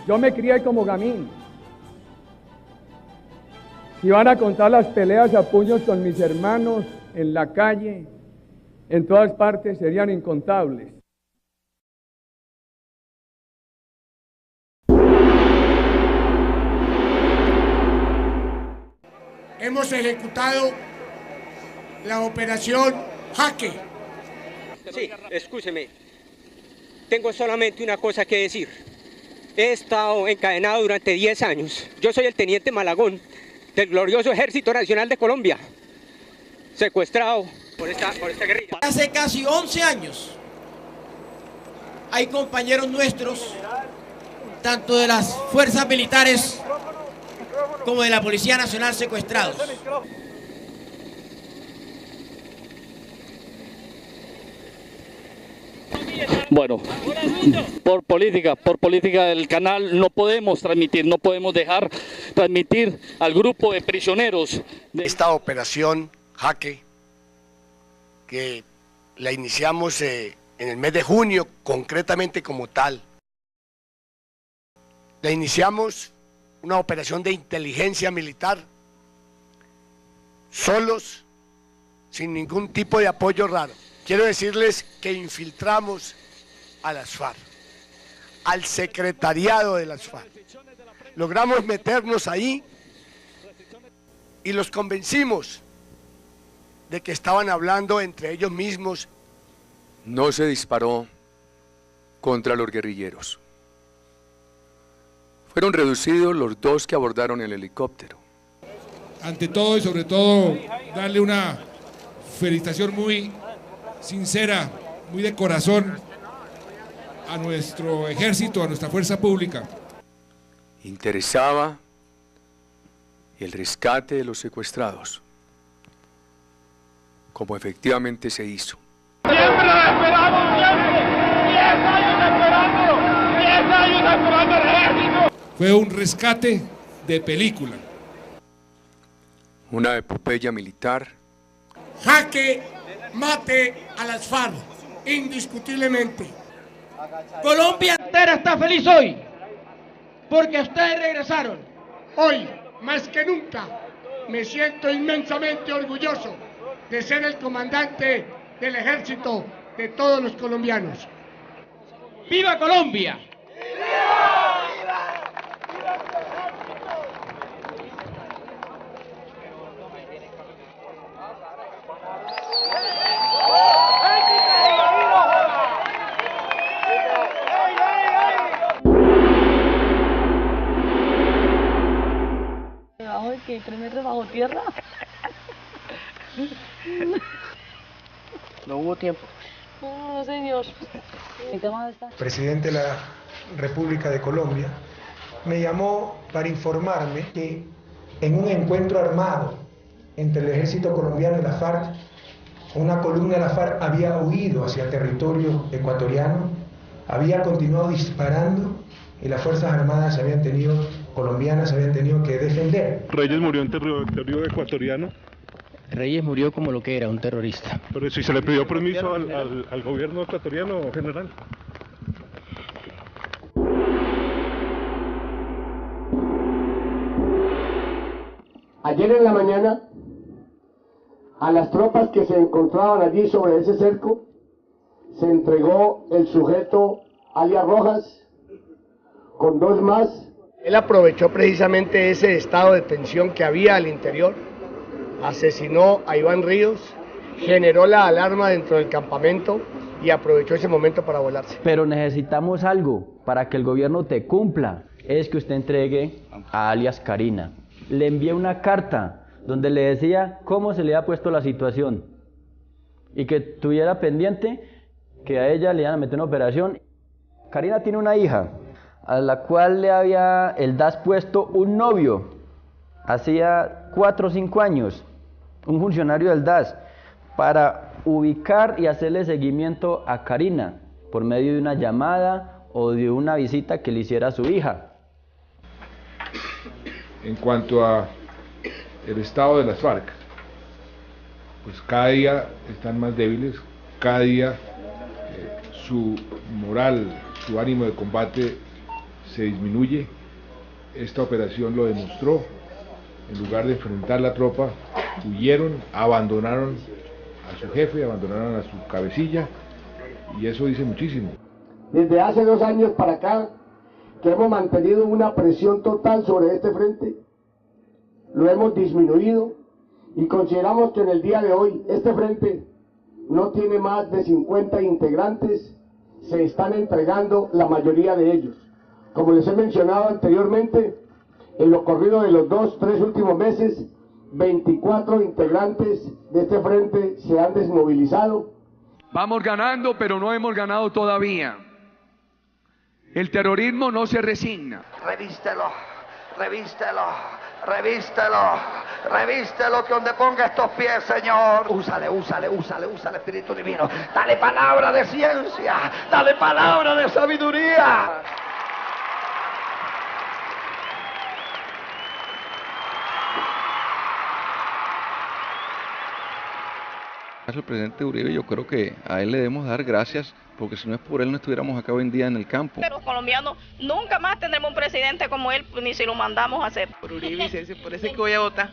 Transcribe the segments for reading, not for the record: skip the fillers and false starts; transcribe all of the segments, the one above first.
Yo me crié como gamín. Si van a contar las peleas a puños con mis hermanos en la calle, en todas partes, serían incontables. Hemos ejecutado la operación Jaque. Sí, escúcheme. Tengo solamente una cosa que decir. He estado encadenado durante 10 años. Yo soy el teniente Malagón del glorioso Ejército Nacional de Colombia, secuestrado por esta guerrilla. Hace casi 11 años hay compañeros nuestros, tanto de las fuerzas militares como de la Policía Nacional, secuestrados. Bueno, por política del canal no podemos transmitir, no podemos dejar transmitir al grupo de prisioneros. Esta operación Jaque, que la iniciamos en el mes de junio, concretamente como tal. La iniciamos una operación de inteligencia militar, solos, sin ningún tipo de apoyo raro. Quiero decirles que infiltramos a las FARC, al secretariado de las FARC. Logramos meternos ahí y los convencimos de que estaban hablando entre ellos mismos. No se disparó contra los guerrilleros. Fueron reducidos los 2 que abordaron el helicóptero. Ante todo y sobre todo, darle una felicitación muy sincera, muy de corazón a nuestro ejército, a nuestra fuerza pública. Interesaba el rescate de los secuestrados, como efectivamente se hizo. ¡Siempre lo esperamos, siempre! ¡10 años esperándolo! ¡10 años esperando al ejército! Fue un rescate de película. Una epopeya militar. Jaque mate a las FARC, indiscutiblemente. Colombia entera está feliz hoy, porque ustedes regresaron. Hoy, más que nunca, me siento inmensamente orgulloso de ser el comandante del ejército de todos los colombianos. ¡Viva Colombia! ¿Debajo de qué? ¿3 metros bajo tierra? No hubo tiempo. No, señor. ¿En qué más está? Presidente de la República de Colombia, me llamó para informarme que en un encuentro armado entre el ejército colombiano y la FARC, una columna de la FARC había huido hacia territorio ecuatoriano, había continuado disparando y las Fuerzas Armadas colombianas habían tenido que defender. Reyes murió en territorio ecuatoriano. Reyes murió como lo que era, un terrorista. Pero si se le pidió permiso al gobierno ecuatoriano, general. Ayer en la mañana, a las tropas que se encontraban allí sobre ese cerco, se entregó el sujeto alias Rojas, con 2 más. Él aprovechó precisamente ese estado de tensión que había al interior, asesinó a Iván Ríos, generó la alarma dentro del campamento y aprovechó ese momento para volarse. Pero necesitamos algo para que el gobierno te cumpla, es que usted entregue a alias Karina. Le envié una carta donde le decía cómo se le ha puesto la situación y que tuviera pendiente que a ella le iban a meter una operación. Karina tiene una hija a la cual le había el DAS puesto un novio hacía 4 o 5 años, un funcionario del DAS, para ubicar y hacerle seguimiento a Karina por medio de una llamada o de una visita que le hiciera a su hija. En cuanto a el estado de las FARC, pues cada día están más débiles, cada día su moral, su ánimo de combate se disminuye. Esta operación lo demostró. En lugar de enfrentar la tropa, huyeron, abandonaron a su jefe, abandonaron a su cabecilla, y eso dice muchísimo. Desde hace 2 años para acá, que hemos mantenido una presión total sobre este frente, lo hemos disminuido y consideramos que en el día de hoy este frente no tiene más de 50 integrantes, se están entregando la mayoría de ellos. Como les he mencionado anteriormente, en lo corrido de los 3 últimos meses, 24 integrantes de este frente se han desmovilizado. Vamos ganando, pero no hemos ganado todavía. El terrorismo no se resigna. Revístelo, revístelo, revístelo, revístelo, que donde ponga estos pies, Señor. Úsale, Espíritu Divino. Dale palabra de ciencia, dale palabra de sabiduría. El presidente Uribe, yo creo que a él le debemos dar gracias, porque si no es por él no estuviéramos acá hoy en día en el campo. Los colombianos nunca más tendremos un presidente como él, ni si lo mandamos a hacer. Por Uribe, por eso es que voy a votar,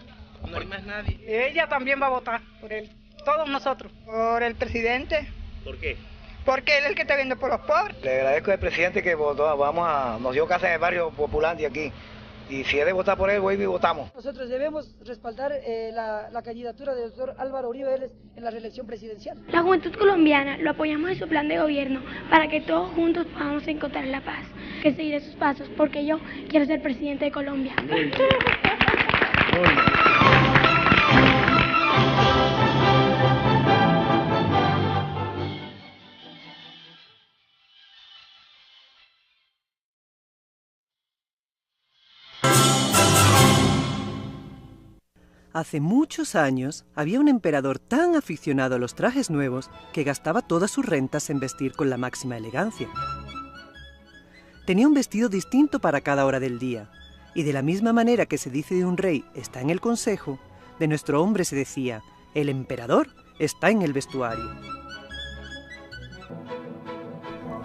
no hay más nadie. Ella también va a votar por él, todos nosotros. Por el presidente. ¿Por qué? Porque él es el que está viendo por los pobres. Le agradezco al presidente que votó, nos dio casa en el barrio popular de aquí. Y si es de votar por él, voy y votamos. Nosotros debemos respaldar la candidatura del doctor Álvaro Uribe Vélez en la reelección presidencial. La juventud colombiana lo apoyamos en su plan de gobierno para que todos juntos podamos encontrar la paz. Que seguiré sus pasos porque yo quiero ser presidente de Colombia. Hace muchos años había un emperador tan aficionado a los trajes nuevos que gastaba todas sus rentas en vestir con la máxima elegancia. Tenía un vestido distinto para cada hora del día, y de la misma manera que se dice de un rey está en el consejo, de nuestro hombre se decía, el emperador está en el vestuario.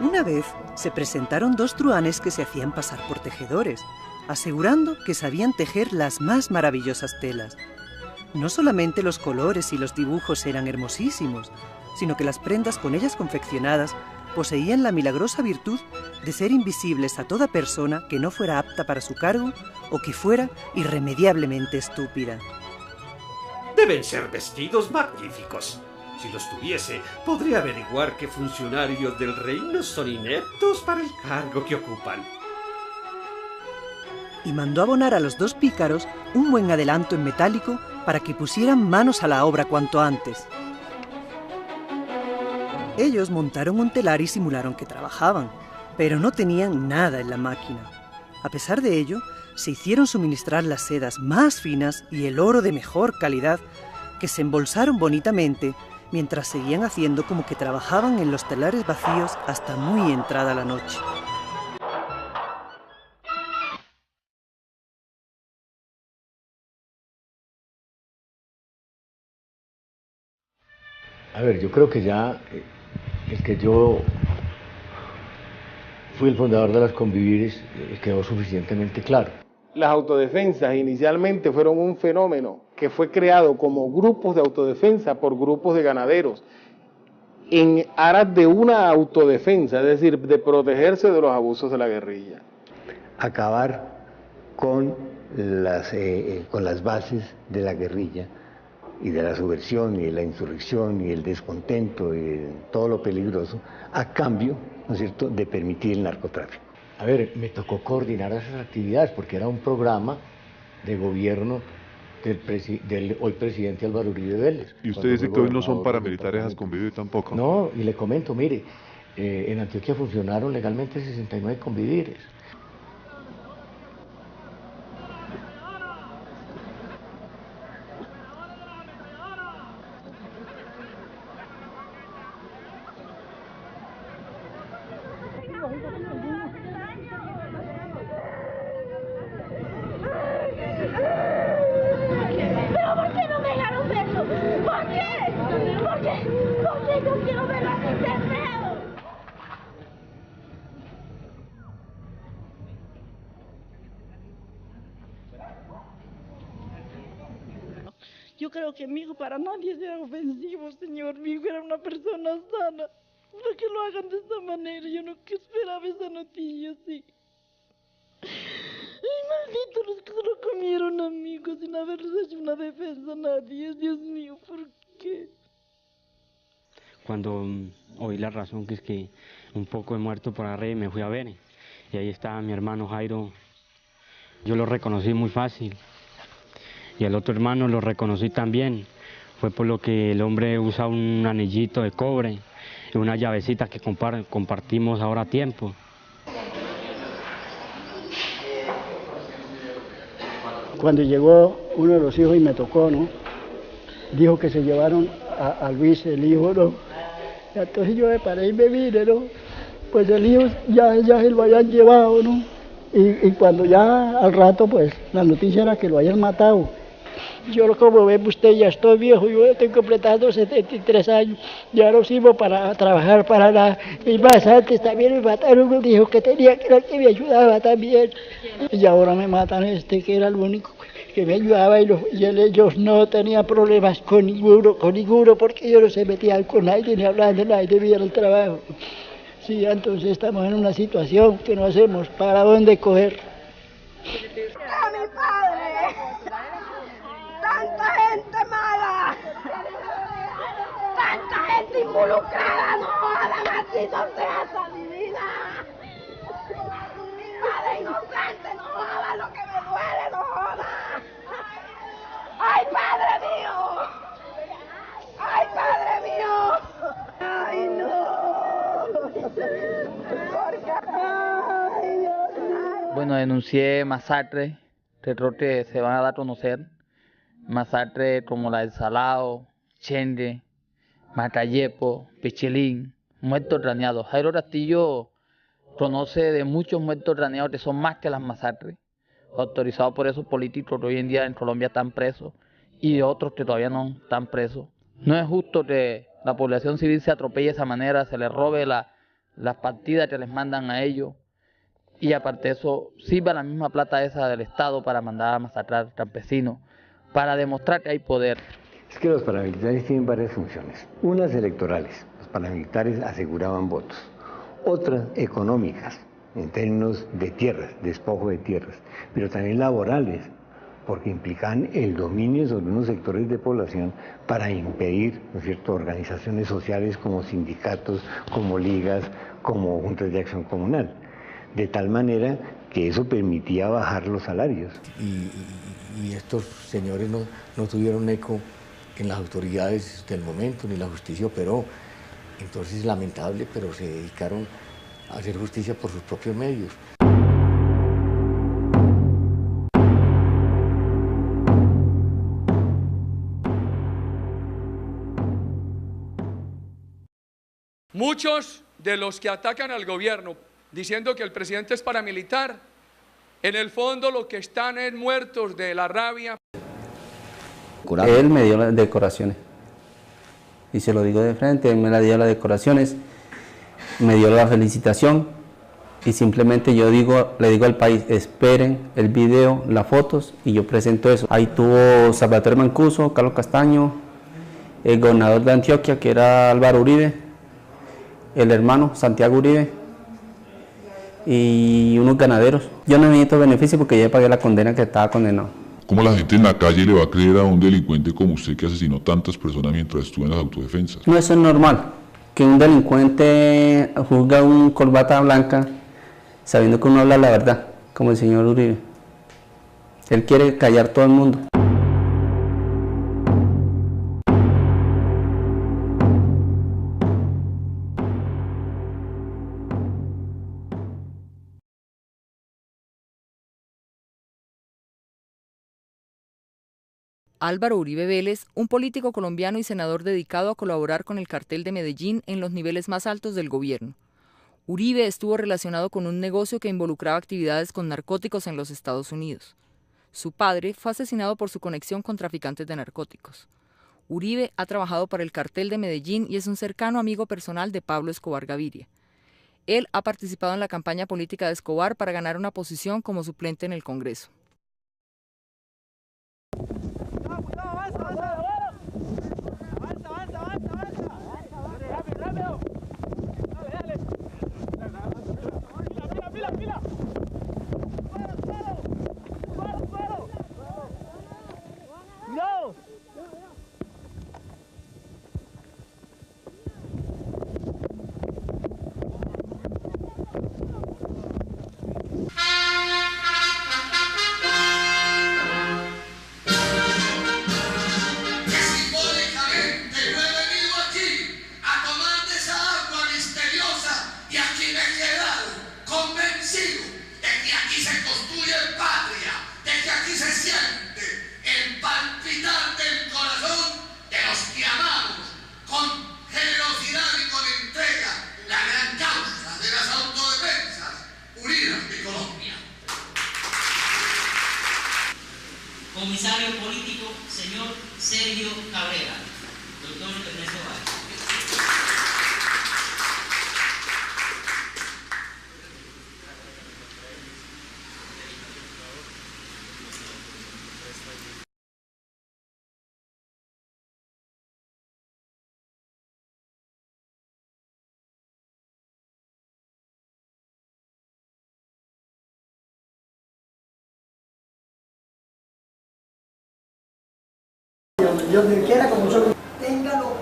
Una vez se presentaron 2 truhanes que se hacían pasar por tejedores, asegurando que sabían tejer las más maravillosas telas. No solamente los colores y los dibujos eran hermosísimos, sino que las prendas con ellas confeccionadas poseían la milagrosa virtud de ser invisibles a toda persona que no fuera apta para su cargo o que fuera irremediablemente estúpida. Deben ser vestidos magníficos. Si los tuviese, podría averiguar qué funcionarios del reino son ineptos para el cargo que ocupan. Y mandó abonar a los 2 pícaros un buen adelanto en metálico para que pusieran manos a la obra cuanto antes. Ellos montaron un telar y simularon que trabajaban, pero no tenían nada en la máquina. A pesar de ello, se hicieron suministrar las sedas más finas y el oro de mejor calidad, que se embolsaron bonitamente mientras seguían haciendo como que trabajaban en los telares vacíos hasta muy entrada la noche. A ver, yo creo que ya el que yo fui el fundador de las Convivires quedó suficientemente claro. Las autodefensas inicialmente fueron un fenómeno que fue creado como grupos de autodefensa por grupos de ganaderos en aras de una autodefensa, es decir, de protegerse de los abusos de la guerrilla. Acabar con las bases de la guerrilla y de la subversión y de la insurrección y el descontento y de todo lo peligroso, a cambio, ¿no es cierto?, de permitir el narcotráfico. A ver, me tocó coordinar esas actividades porque era un programa de gobierno del hoy presidente Álvaro Uribe Vélez. ¿Y usted dice que hoy no son paramilitares las Convivir tampoco? No, y le comento, mire, en Antioquia funcionaron legalmente 69 Convivires. creo que mi hijo para nadie sea ofensivo, Señor. Mi hijo era una persona sana. Para que lo hagan de esta manera, yo no esperaba esa noticia así. Ay, malditos los que se lo comieron, amigos, sin haberles hecho una defensa a nadie. Dios mío, ¿por qué? Cuando oí la razón, que es que un poco he muerto por arriba, me fui a ver. Y ahí estaba mi hermano Jairo. Yo lo reconocí muy fácil. Y el otro hermano lo reconocí también. Fue por lo que el hombre usa un anillito de cobre y una llavecita que compartimos ahora a tiempo. Cuando llegó uno de los hijos y me tocó, ¿no? Dijo que se llevaron a Luis, el hijo, ¿no? Entonces yo me paré y me vine, ¿no? Pues el hijo ya se lo habían llevado, ¿no? Y cuando ya al rato, pues la noticia era que lo habían matado. Yo, como ve usted, ya estoy viejo, yo estoy completando 73 años, ya no sirvo para trabajar para nada. Y más antes también me mataron un hijo que tenía, que era el que me ayudaba también. Y ahora me matan que era el único que me ayudaba, y ellos no tenían problemas con ninguno, porque ellos no se metían con nadie, ni hablaban de nadie, debían el trabajo. Sí, entonces estamos en una situación que no hacemos para dónde coger. ¡A mi padre! ¡Tanta gente mala! ¡Tanta gente involucrada! ¡No jodan así, no se hace mi vida! ¡Padre inocente, no joda lo que me duele, no joda! ¡Ay, padre mío! ¡Ay, padre mío! ¡Ay, no! Bueno, denuncié masacres, que se van a dar a conocer, masacres como la del Salao, Chende, Macayepo, Pichilín, muertos craneados. Jairo Castillo conoce de muchos muertos craneados que son más que las masacres, autorizados por esos políticos que hoy en día en Colombia están presos y de otros que todavía no están presos. No es justo que la población civil se atropelle de esa manera, se les robe las partidas que les mandan a ellos, y aparte de eso sirva la misma plata esa del Estado para mandar a masacrar campesinos, para demostrar que hay poder. Es que los paramilitares tienen varias funciones. Unas electorales, los paramilitares aseguraban votos. Otras económicas, en términos de tierras, despojo de tierras, pero también laborales, porque implican el dominio sobre unos sectores de población para impedir, ¿no es cierto?, organizaciones sociales como sindicatos, como ligas, como juntas de acción comunal, de tal manera que eso permitía bajar los salarios. Y estos señores no tuvieron eco en las autoridades del momento, ni la justicia operó. Entonces es lamentable, pero se dedicaron a hacer justicia por sus propios medios. Muchos de los que atacan al gobierno diciendo que el presidente es paramilitar, en el fondo lo que están es muertos de la rabia. Él me dio las decoraciones, y se lo digo de frente, él me dio las decoraciones, me dio la felicitación, y simplemente yo le digo al país, esperen el video, las fotos, y yo presento eso. Ahí tuvo Salvatore Mancuso, Carlos Castaño, el gobernador de Antioquia, que era Álvaro Uribe, el hermano Santiago Uribe, y unos ganaderos. Yo no necesito beneficio porque ya pagué la condena que estaba condenado. ¿Cómo la gente en la calle le va a creer a un delincuente como usted que asesinó tantas personas mientras estuvo en las autodefensas? No, eso es normal, que un delincuente juzga un corbata blanca sabiendo que uno habla la verdad, como el señor Uribe. Él quiere callar todo el mundo. Álvaro Uribe Vélez, un político colombiano y senador dedicado a colaborar con el cartel de Medellín en los niveles más altos del gobierno. Uribe estuvo relacionado con un negocio que involucraba actividades con narcóticos en los Estados Unidos. Su padre fue asesinado por su conexión con traficantes de narcóticos. Uribe ha trabajado para el cartel de Medellín y es un cercano amigo personal de Pablo Escobar Gaviria. Él ha participado en la campaña política de Escobar para ganar una posición como suplente en el Congreso. Y donde quiera, como solo téngalo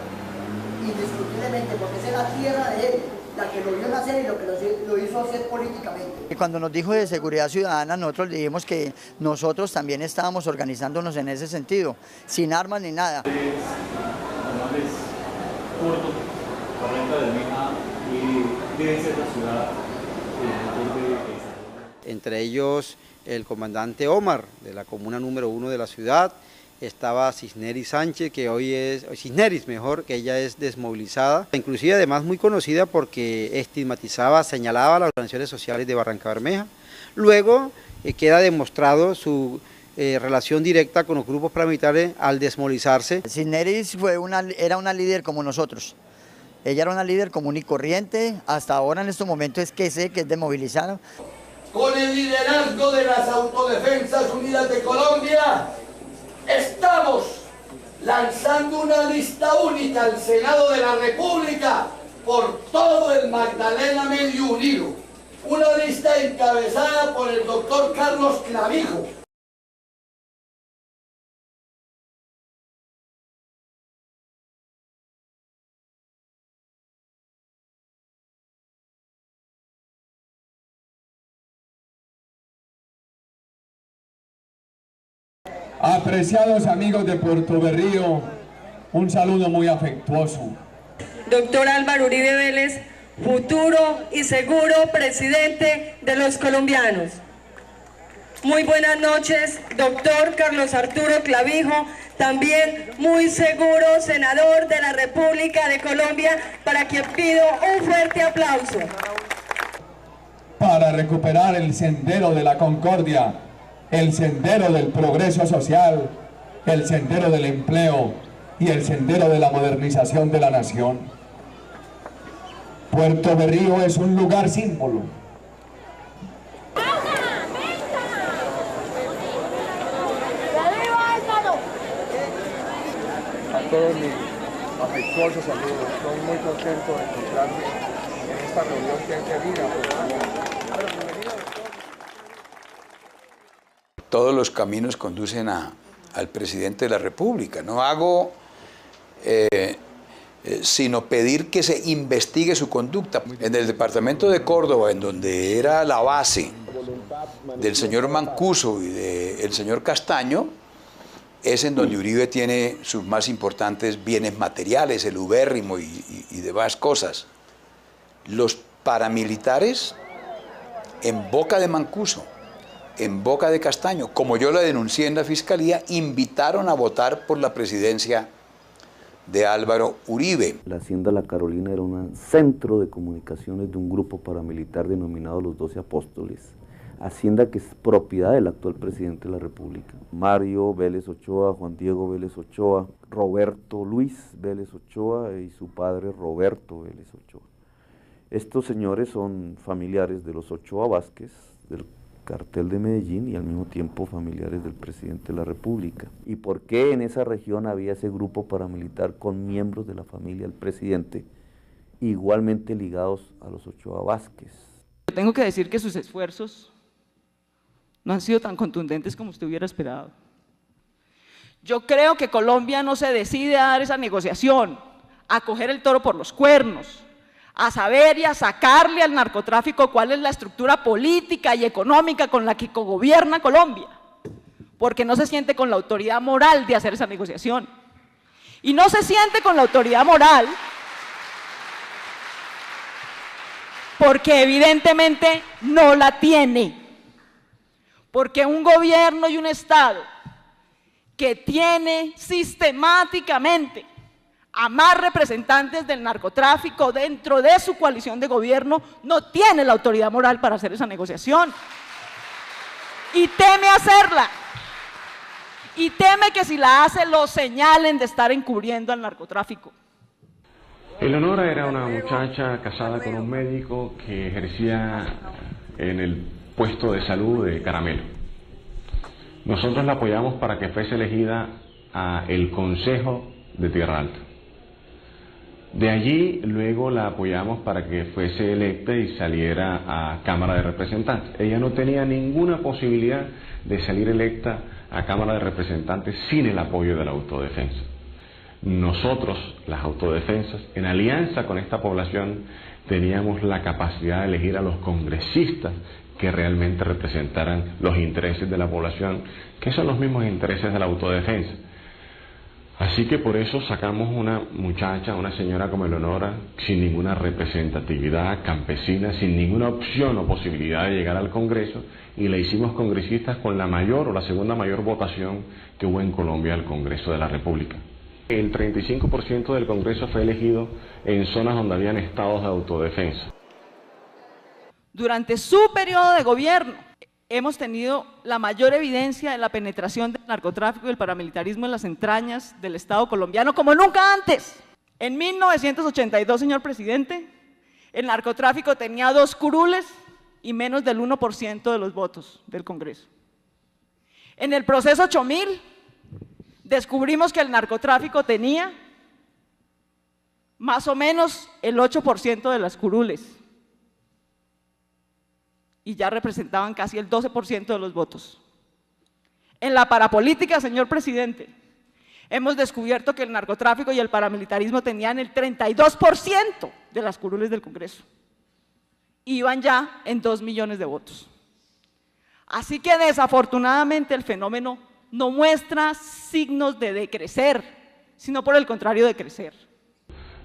indiscutiblemente, porque esa es la tierra de él, la que lo vio nacer y lo que lo hizo hacer políticamente. Cuando nos dijo de seguridad ciudadana, nosotros le dijimos que nosotros también estábamos organizándonos en ese sentido, sin armas ni nada. Entre ellos el comandante Omar, de la comuna número 1 de la ciudad, estaba Cisneris Sánchez, que hoy es, Cisneris mejor, que ella es desmovilizada, inclusive además muy conocida porque estigmatizaba, señalaba a las organizaciones sociales de Barranca Bermeja. Luego queda demostrado su relación directa con los grupos paramilitares al desmovilizarse. Cisneris era una líder como nosotros. Ella era una líder común y corriente, hasta ahora en estos momentos es que sé que es desmovilizada. Con el liderazgo de las Autodefensas Unidas de Colombia, estamos lanzando una lista única al Senado de la República por todo el Magdalena Medio Unido. Una lista encabezada por el doctor Carlos Clavijo. Apreciados amigos de Puerto Berrío, un saludo muy afectuoso. Doctor Álvaro Uribe Vélez, futuro y seguro presidente de los colombianos. Muy buenas noches, doctor Carlos Arturo Clavijo, también muy seguro senador de la República de Colombia, para quien pido un fuerte aplauso. Para recuperar el sendero de la concordia, el sendero del progreso social, el sendero del empleo y el sendero de la modernización de la nación. Puerto Berrío es un lugar símbolo. A todos mis afectuosos amigos, estoy muy contento de encontrarme en esta reunión que es de vida. Todos los caminos conducen al presidente de la República. No hago sino pedir que se investigue su conducta. En el departamento de Córdoba, en donde era la base del señor Mancuso y del señor Castaño, es en donde Uribe tiene sus más importantes bienes materiales, el ubérrimo y demás cosas. Los paramilitares, en boca de Mancuso, en boca de Castaño, como yo la denuncié en la Fiscalía, invitaron a votar por la presidencia de Álvaro Uribe. La Hacienda La Carolina era un centro de comunicaciones de un grupo paramilitar denominado Los 12 Apóstoles. Hacienda que es propiedad del actual presidente de la República. Mario Vélez Ochoa, Juan Diego Vélez Ochoa, Roberto Luis Vélez Ochoa y su padre Roberto Vélez Ochoa. Estos señores son familiares de los Ochoa Vázquez, del cartel de Medellín, y al mismo tiempo familiares del presidente de la República. ¿Y por qué en esa región había ese grupo paramilitar con miembros de la familia del presidente, igualmente ligados a los Ochoa Vázquez? Tengo que decir que sus esfuerzos no han sido tan contundentes como usted hubiera esperado. Yo creo que Colombia no se decide a dar esa negociación, a coger el toro por los cuernos, a saber y a sacarle al narcotráfico cuál es la estructura política y económica con la que gobierna Colombia, porque no se siente con la autoridad moral de hacer esa negociación. Y no se siente con la autoridad moral porque evidentemente no la tiene, porque un gobierno y un Estado que tiene sistemáticamente a más representantes del narcotráfico dentro de su coalición de gobierno no tiene la autoridad moral para hacer esa negociación y teme hacerla, y teme que si la hace lo señalen de estar encubriendo al narcotráfico. Eleonora era una muchacha casada con un médico que ejercía en el puesto de salud de Caramelo. Nosotros la apoyamos para que fuese elegida a el Consejo de Tierra Alta. De allí luego la apoyamos para que fuese electa y saliera a Cámara de Representantes. Ella no tenía ninguna posibilidad de salir electa a Cámara de Representantes sin el apoyo de la autodefensa. Nosotros, las autodefensas, en alianza con esta población, teníamos la capacidad de elegir a los congresistas que realmente representaran los intereses de la población, que son los mismos intereses de la autodefensa. Así que por eso sacamos una muchacha, una señora como Eleonora, sin ninguna representatividad campesina, sin ninguna opción o posibilidad de llegar al Congreso, y la hicimos congresistas con la mayor o la segunda mayor votación que hubo en Colombia al Congreso de la República. El 35% del Congreso fue elegido en zonas donde habían estados de autodefensa. Durante su periodo de gobierno hemos tenido la mayor evidencia de la penetración del narcotráfico y el paramilitarismo en las entrañas del Estado colombiano como nunca antes. En 1982, señor presidente, el narcotráfico tenía 2 curules y menos del 1% de los votos del Congreso. En el proceso 8000 descubrimos que el narcotráfico tenía más o menos el 8% de las curules y ya representaban casi el 12% de los votos. En la parapolítica, señor presidente, hemos descubierto que el narcotráfico y el paramilitarismo tenían el 32% de las curules del Congreso. Iban ya en 2 millones de votos. Así que desafortunadamente el fenómeno no muestra signos de decrecer, sino por el contrario de crecer.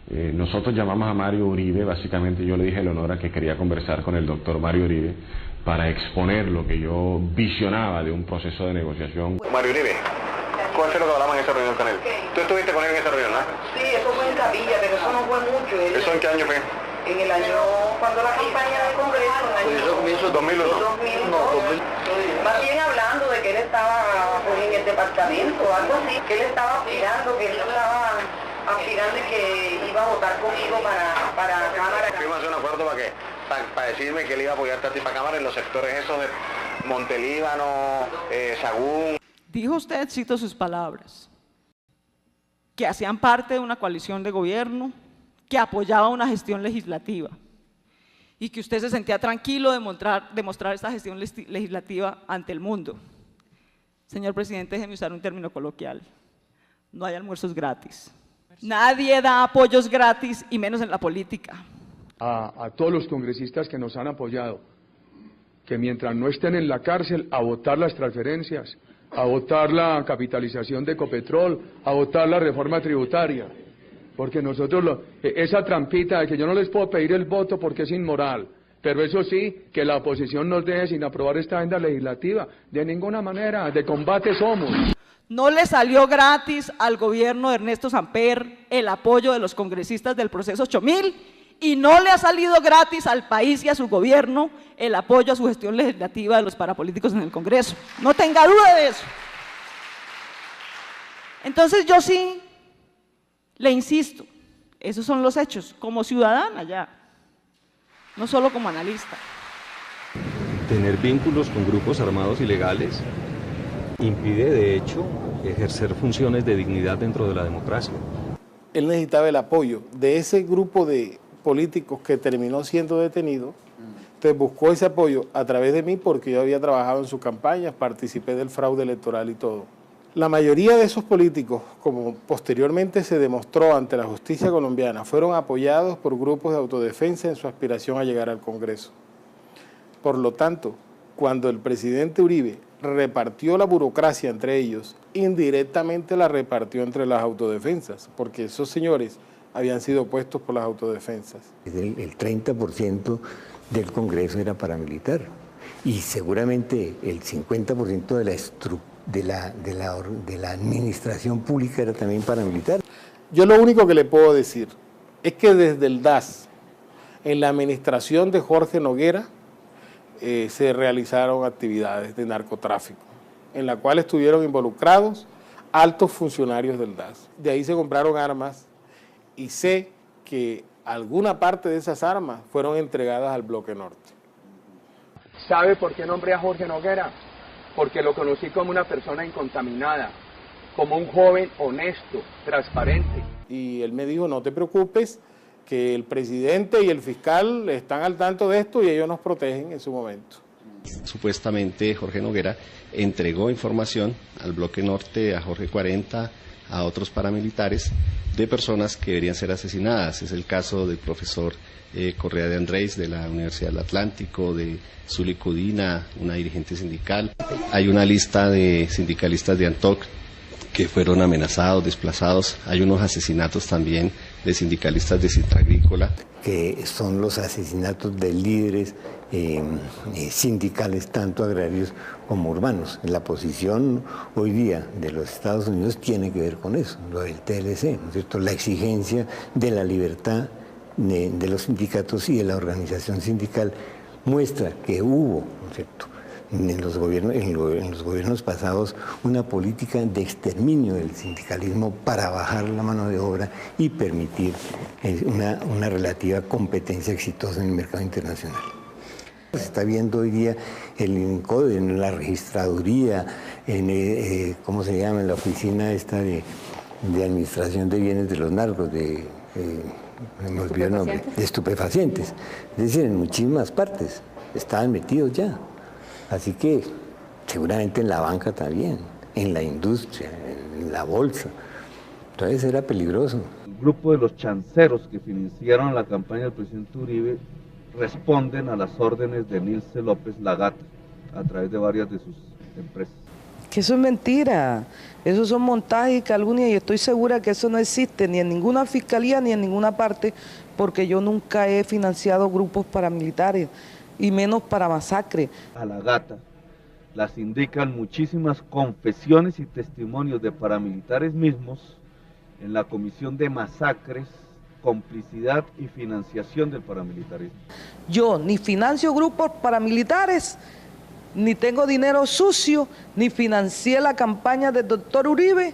Nosotros llamamos a Mario Uribe, básicamente yo le dije a Eleonora que quería conversar con el doctor Mario Uribe para exponer lo que yo visionaba de un proceso de negociación. Mario Uribe, ¿cuál fue lo que hablamos en esa reunión con él? ¿Tú estuviste con él en esa reunión, no? Sí, eso fue en Capilla, pero eso no fue mucho. ¿Eso en qué año fue? En el año, cuando la campaña del Congreso, en el año 2001. Más bien hablando de que él estaba en el departamento, algo así, que él estaba aspirando, que él estaba aspirando y que iba a votar conmigo para Cámara. Fuimos a hacer un acuerdo para decirme que él iba a apoyar a ti para Cámara en los sectores esos de Montelíbano, Sagún. Dijo usted, cito sus palabras, que hacían parte de una coalición de gobierno, que apoyaba una gestión legislativa y que usted se sentía tranquilo de mostrar esta gestión legislativa ante el mundo. Señor presidente, déjeme usar un término coloquial, no hay almuerzos gratis. Nadie da apoyos gratis y menos en la política. A todos los congresistas que nos han apoyado, que mientras no estén en la cárcel, a votar las transferencias, a votar la capitalización de Ecopetrol, a votar la reforma tributaria. Porque nosotros, esa trampita de que yo no les puedo pedir el voto porque es inmoral, pero eso sí, que la oposición nos deje sin aprobar esta agenda legislativa, de ninguna manera, de combate somos. No le salió gratis al gobierno de Ernesto Samper el apoyo de los congresistas del proceso 8000 y no le ha salido gratis al país y a su gobierno el apoyo a su gestión legislativa de los parapolíticos en el Congreso. No tenga duda de eso. Entonces yo sí le insisto, esos son los hechos, como ciudadana ya, no solo como analista. Tener vínculos con grupos armados ilegales impide, de hecho, ejercer funciones de dignidad dentro de la democracia. Él necesitaba el apoyo de ese grupo de políticos que terminó siendo detenido, entonces buscó ese apoyo a través de mí porque yo había trabajado en su campaña, participé del fraude electoral y todo. La mayoría de esos políticos, como posteriormente se demostró ante la justicia colombiana, fueron apoyados por grupos de autodefensa en su aspiración a llegar al Congreso. Por lo tanto, cuando el presidente Uribe repartió la burocracia entre ellos, indirectamente la repartió entre las autodefensas, porque esos señores habían sido puestos por las autodefensas. El 30% del Congreso era paramilitar y seguramente el 50% de la administración pública era también paramilitar. Yo lo único que le puedo decir es que desde el DAS, en la administración de Jorge Noguera, se realizaron actividades de narcotráfico, en la cual estuvieron involucrados altos funcionarios del DAS. De ahí se compraron armas y sé que alguna parte de esas armas fueron entregadas al Bloque Norte. ¿Sabe por qué nombré a Jorge Noguera? Porque lo conocí como una persona incontaminada, como un joven honesto, transparente. Y él me dijo, no te preocupes, que el presidente y el fiscal están al tanto de esto y ellos nos protegen en su momento. Supuestamente Jorge Noguera entregó información al Bloque Norte, a Jorge 40 a otros paramilitares de personas que deberían ser asesinadas. Es el caso del profesor Correa de Andrés de la Universidad del Atlántico, de Zuli Cudina, una dirigente sindical. Hay una lista de sindicalistas de Antoc que fueron amenazados, desplazados. Hay unos asesinatos también de sindicalistas de Sintra Agrícola. Que son los asesinatos de líderes sindicales, tanto agrarios como urbanos. La posición hoy día de los Estados Unidos tiene que ver con eso, lo del TLC, ¿no es cierto? La exigencia de la libertad de los sindicatos y de la organización sindical muestra que hubo, ¿no es cierto?, en los gobiernos pasados una política de exterminio del sindicalismo para bajar la mano de obra y permitir una relativa competencia exitosa en el mercado internacional. Se está viendo hoy día el INCODE, en la registraduría, en ¿cómo se llama?, en la oficina esta de administración de bienes de los narcos, me olvidó el nombre, de estupefacientes. Es decir, en muchísimas partes estaban metidos ya. Así que seguramente en la banca también, en la industria, en la bolsa. Entonces era peligroso. El grupo de los chanceros que financiaron la campaña del presidente Uribe responden a las órdenes de Nilce López Lagata a través de varias de sus empresas. Que eso es mentira, eso son montajes y calumnias, y estoy segura que eso no existe ni en ninguna fiscalía ni en ninguna parte, porque yo nunca he financiado grupos paramilitares, y menos para masacre. A Lagata las indican muchísimas confesiones y testimonios de paramilitares mismos en la comisión de masacres, complicidad y financiación del paramilitarismo. Yo ni financio grupos paramilitares, ni tengo dinero sucio, ni financié la campaña del doctor Uribe.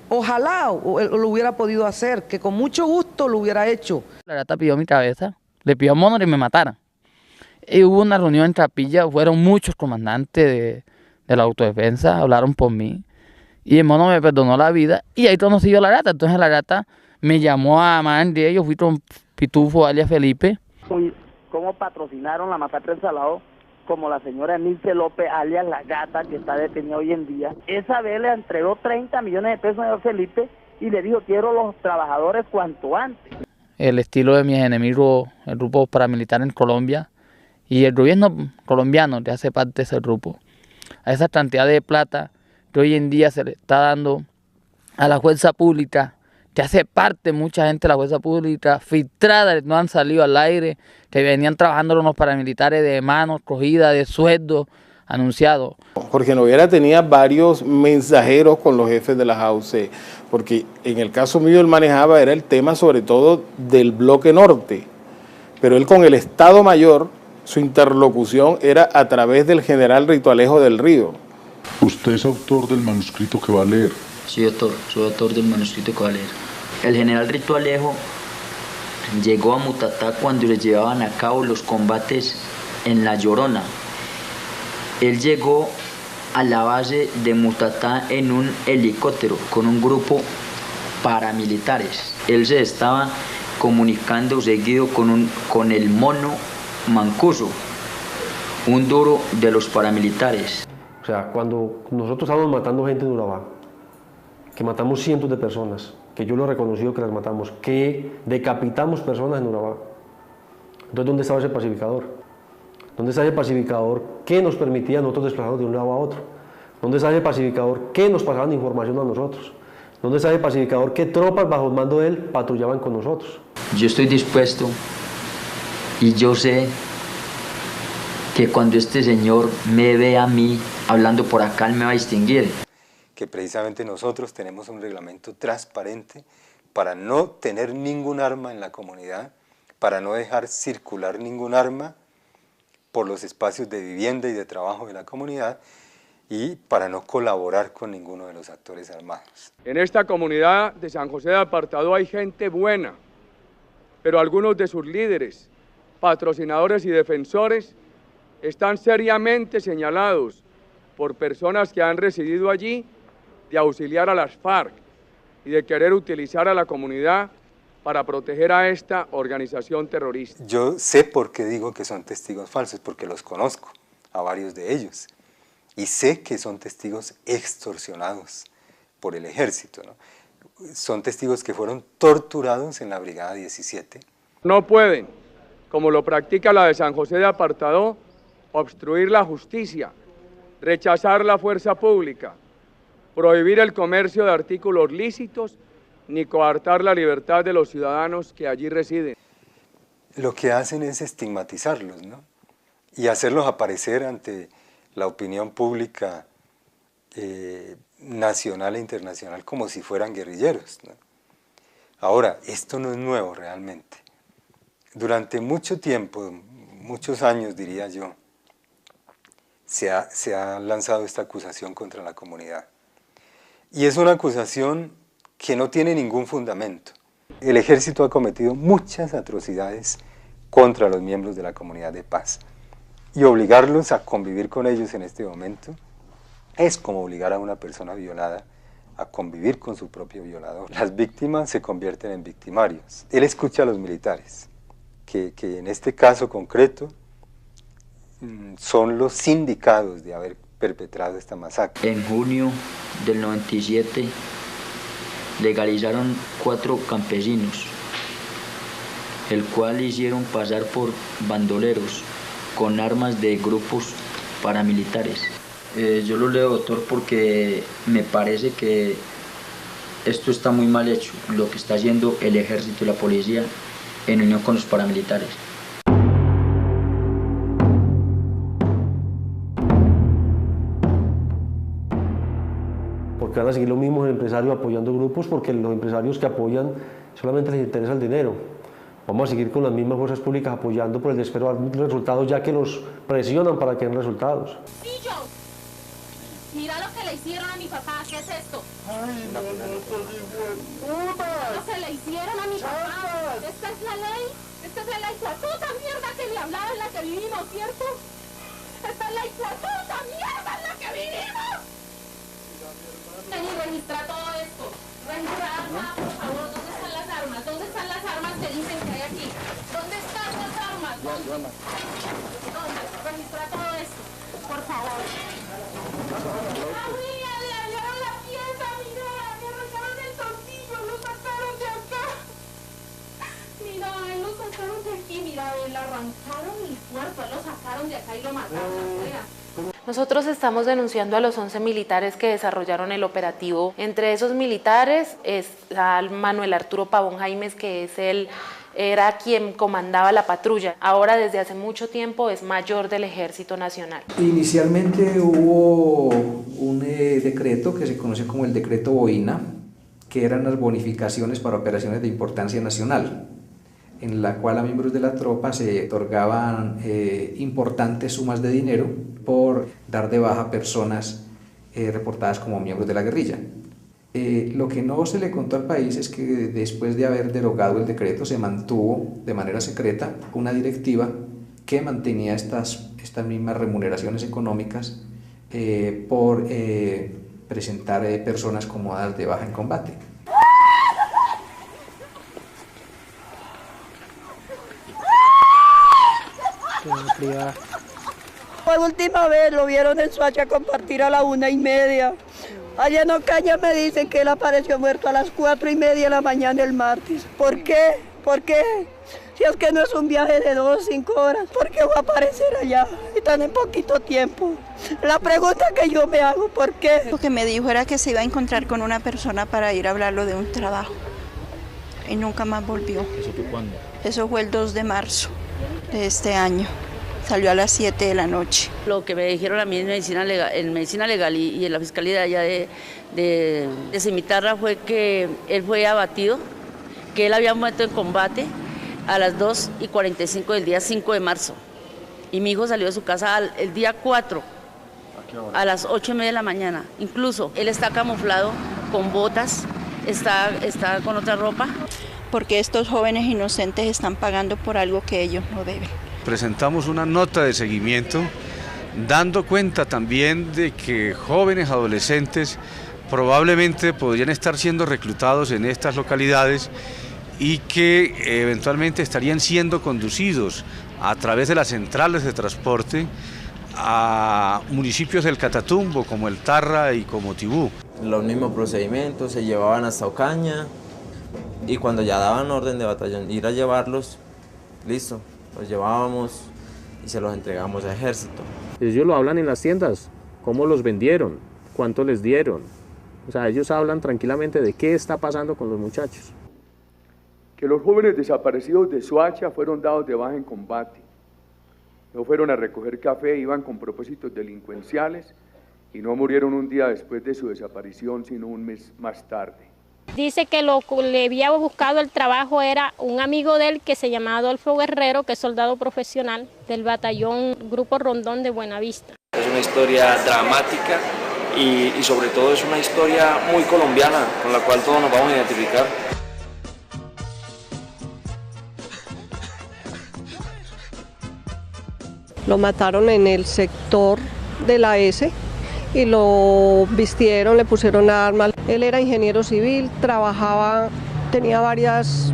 Ojalá lo hubiera podido hacer, que con mucho gusto lo hubiera hecho. Lagata pidió mi cabeza, le pidió a Mono que me matara. Y hubo una reunión en Trapilla, fueron muchos comandantes de la autodefensa, hablaron por mí. Y el Mono me perdonó la vida y ahí conocí yo a Lagata. Entonces Lagata me llamó a Mandé, yo fui con Pitufo alias Felipe. ¿Cómo patrocinaron la masacre del Salado? Como la señora Nilce López alias Lagata, que está detenida hoy en día. Esa vez le entregó 30 millones de pesos a Felipe y le dijo: quiero los trabajadores cuanto antes. El estilo de mis enemigos, el grupo paramilitar en Colombia, y el gobierno colombiano que hace parte de ese grupo, a esa cantidad de plata que hoy en día se le está dando a la fuerza pública, que hace parte mucha gente de la fuerza pública, filtrada, no han salido al aire, que venían trabajando con los paramilitares de manos cogidas, de sueldos anunciados. Jorge Noguera tenía varios mensajeros con los jefes de las AUC, porque en el caso mío él manejaba, era el tema sobre todo del bloque norte, pero él con el Estado Mayor, su interlocución era a través del general Rito Alejo del Río. ¿Usted es autor del manuscrito que va a leer? Sí, soy autor del manuscrito que va a leer. El general Rito Alejo llegó a Mutatá cuando le llevaban a cabo los combates en La Llorona. Él llegó a la base de Mutatá en un helicóptero con un grupo paramilitares. Él se estaba comunicando seguido con el Mono Mancuso, un duro de los paramilitares. O sea, cuando nosotros estábamos matando gente en Urabá, que matamos cientos de personas, que yo lo he reconocido que las matamos, que decapitamos personas en Urabá, entonces ¿dónde estaba ese pacificador? ¿Dónde está ese pacificador que nos permitía a nosotros desplazarnos de un lado a otro? ¿Dónde está ese pacificador que nos pasaban información a nosotros? ¿Dónde está ese pacificador que tropas bajo el mando de él patrullaban con nosotros? Yo estoy dispuesto y yo sé que cuando este señor me ve a mí hablando por acá, él me va a distinguir. Que precisamente nosotros tenemos un reglamento transparente para no tener ningún arma en la comunidad, para no dejar circular ningún arma por los espacios de vivienda y de trabajo de la comunidad y para no colaborar con ninguno de los actores armados. En esta comunidad de San José de Apartadó hay gente buena, pero algunos de sus líderes, patrocinadores y defensores están seriamente señalados por personas que han residido allí de auxiliar a las FARC y de querer utilizar a la comunidad para proteger a esta organización terrorista. Yo sé por qué digo que son testigos falsos, porque los conozco, a varios de ellos, y sé que son testigos extorsionados por el ejército, ¿no? son testigos que fueron torturados en la Brigada 17. No pueden, como lo practica la de San José de Apartadó, obstruir la justicia, rechazar la fuerza pública, prohibir el comercio de artículos lícitos, ni coartar la libertad de los ciudadanos que allí residen. Lo que hacen es estigmatizarlos, ¿no? Y hacerlos aparecer ante la opinión pública nacional e internacional como si fueran guerrilleros, ¿no? Ahora, esto no es nuevo realmente. Durante mucho tiempo, muchos años diría yo, se ha lanzado esta acusación contra la comunidad. Y es una acusación que no tiene ningún fundamento. El ejército ha cometido muchas atrocidades contra los miembros de la comunidad de paz. Y obligarlos a convivir con ellos en este momento es como obligar a una persona violada a convivir con su propio violador. Las víctimas se convierten en victimarios. Él escucha a los militares, que en este caso concreto son los sindicados de haber perpetrado esta masacre. En junio del 97 legalizaron 4 campesinos, el cual hicieron pasar por bandoleros con armas de grupos paramilitares. Yo lo leo, doctor, porque me parece que esto está muy mal hecho, lo que está haciendo el ejército y la policía en unión con los paramilitares. Porque van a seguir los mismos empresarios apoyando grupos, porque los empresarios que apoyan solamente les interesa el dinero. Vamos a seguir con las mismas fuerzas públicas apoyando por el desespero de resultados, ya que los presionan para que den resultados. Mira lo que le hicieron a mi papá, ¿qué es esto? Ay, no, Lo que le hicieron a mi papá. Esta es la ley, la puta mierda que le hablaba en la que vivimos, ¿cierto? Esta es la puta mierda en la que vivimos. Ven y registra todo esto. Registra arma, por favor, ¿dónde están las armas? ¿Dónde están las armas que dicen que hay aquí? ¿Dónde están las armas? ¿Dónde? Registra todo esto, por favor. Le hallaron la pieza, mira, le arrancaron el tornillo, lo sacaron de acá. Mira, lo sacaron de aquí, mira, le arrancaron el cuerpo, lo sacaron de acá y lo mataron afuera. Nosotros estamos denunciando a los 11 militares que desarrollaron el operativo. Entre esos militares está Manuel Arturo Pavón Jaimes, que era quien comandaba la patrulla. Ahora, desde hace mucho tiempo, es mayor del Ejército Nacional. Inicialmente hubo un decreto que se conoce como el decreto Boina, que eran las bonificaciones para operaciones de importancia nacional, en la cual a miembros de la tropa se otorgaban importantes sumas de dinero por dar de baja personas reportadas como miembros de la guerrilla. Lo que no se le contó al país es que después de haber derogado el decreto se mantuvo de manera secreta una directiva que mantenía estas mismas remuneraciones económicas por presentar personas como dadas de baja en combate. Por última vez lo vieron en Soacha compartir a la 1:30. Allá en Ocaña me dicen que él apareció muerto a las 4:30 de la mañana el martes. ¿Por qué? ¿Por qué? Si es que no es un viaje de 2 o 5 horas, ¿por qué va a aparecer allá y tan en poquito tiempo? La pregunta que yo me hago, ¿por qué? Lo que me dijo era que se iba a encontrar con una persona para ir a hablarlo de un trabajo y nunca más volvió. ¿Eso fue cuándo? Eso fue el 2 de marzo de este año. Salió a las 7 de la noche. Lo que me dijeron a mí en medicina legal y en la fiscalía de allá de Cimitarra fue que él fue abatido, que él había muerto en combate a las 2:45 del día 5 de marzo. Y mi hijo salió de su casa el día 4, a las 8:30 de la mañana. Incluso él está camuflado con botas, está con otra ropa. Porque estos jóvenes inocentes están pagando por algo que ellos no deben. Presentamos una nota de seguimiento dando cuenta también de que jóvenes adolescentes probablemente podrían estar siendo reclutados en estas localidades y que eventualmente estarían siendo conducidos a través de las centrales de transporte a municipios del Catatumbo como El Tarra y como Tibú. los mismos procedimientos, se llevaban hasta Ocaña y cuando ya daban orden de batallón ir a llevarlos, listo, los llevábamos y se los entregamos a Ejército. Ellos lo hablan en las tiendas, cómo los vendieron, cuánto les dieron. O sea, ellos hablan tranquilamente de qué está pasando con los muchachos. Que los jóvenes desaparecidos de Soacha fueron dados de baja en combate. No fueron a recoger café, iban con propósitos delincuenciales y no murieron un día después de su desaparición, sino un mes más tarde. Dice que lo que le había buscado el trabajo era un amigo de él que se llama Adolfo Guerrero, que es soldado profesional del batallón Grupo Rondón de Buenavista. Es una historia dramática y sobre todo es una historia muy colombiana con la cual todos nos vamos a identificar. Lo mataron en el sector de la S y lo vistieron, le pusieron armas. Él era ingeniero civil, trabajaba, tenía varias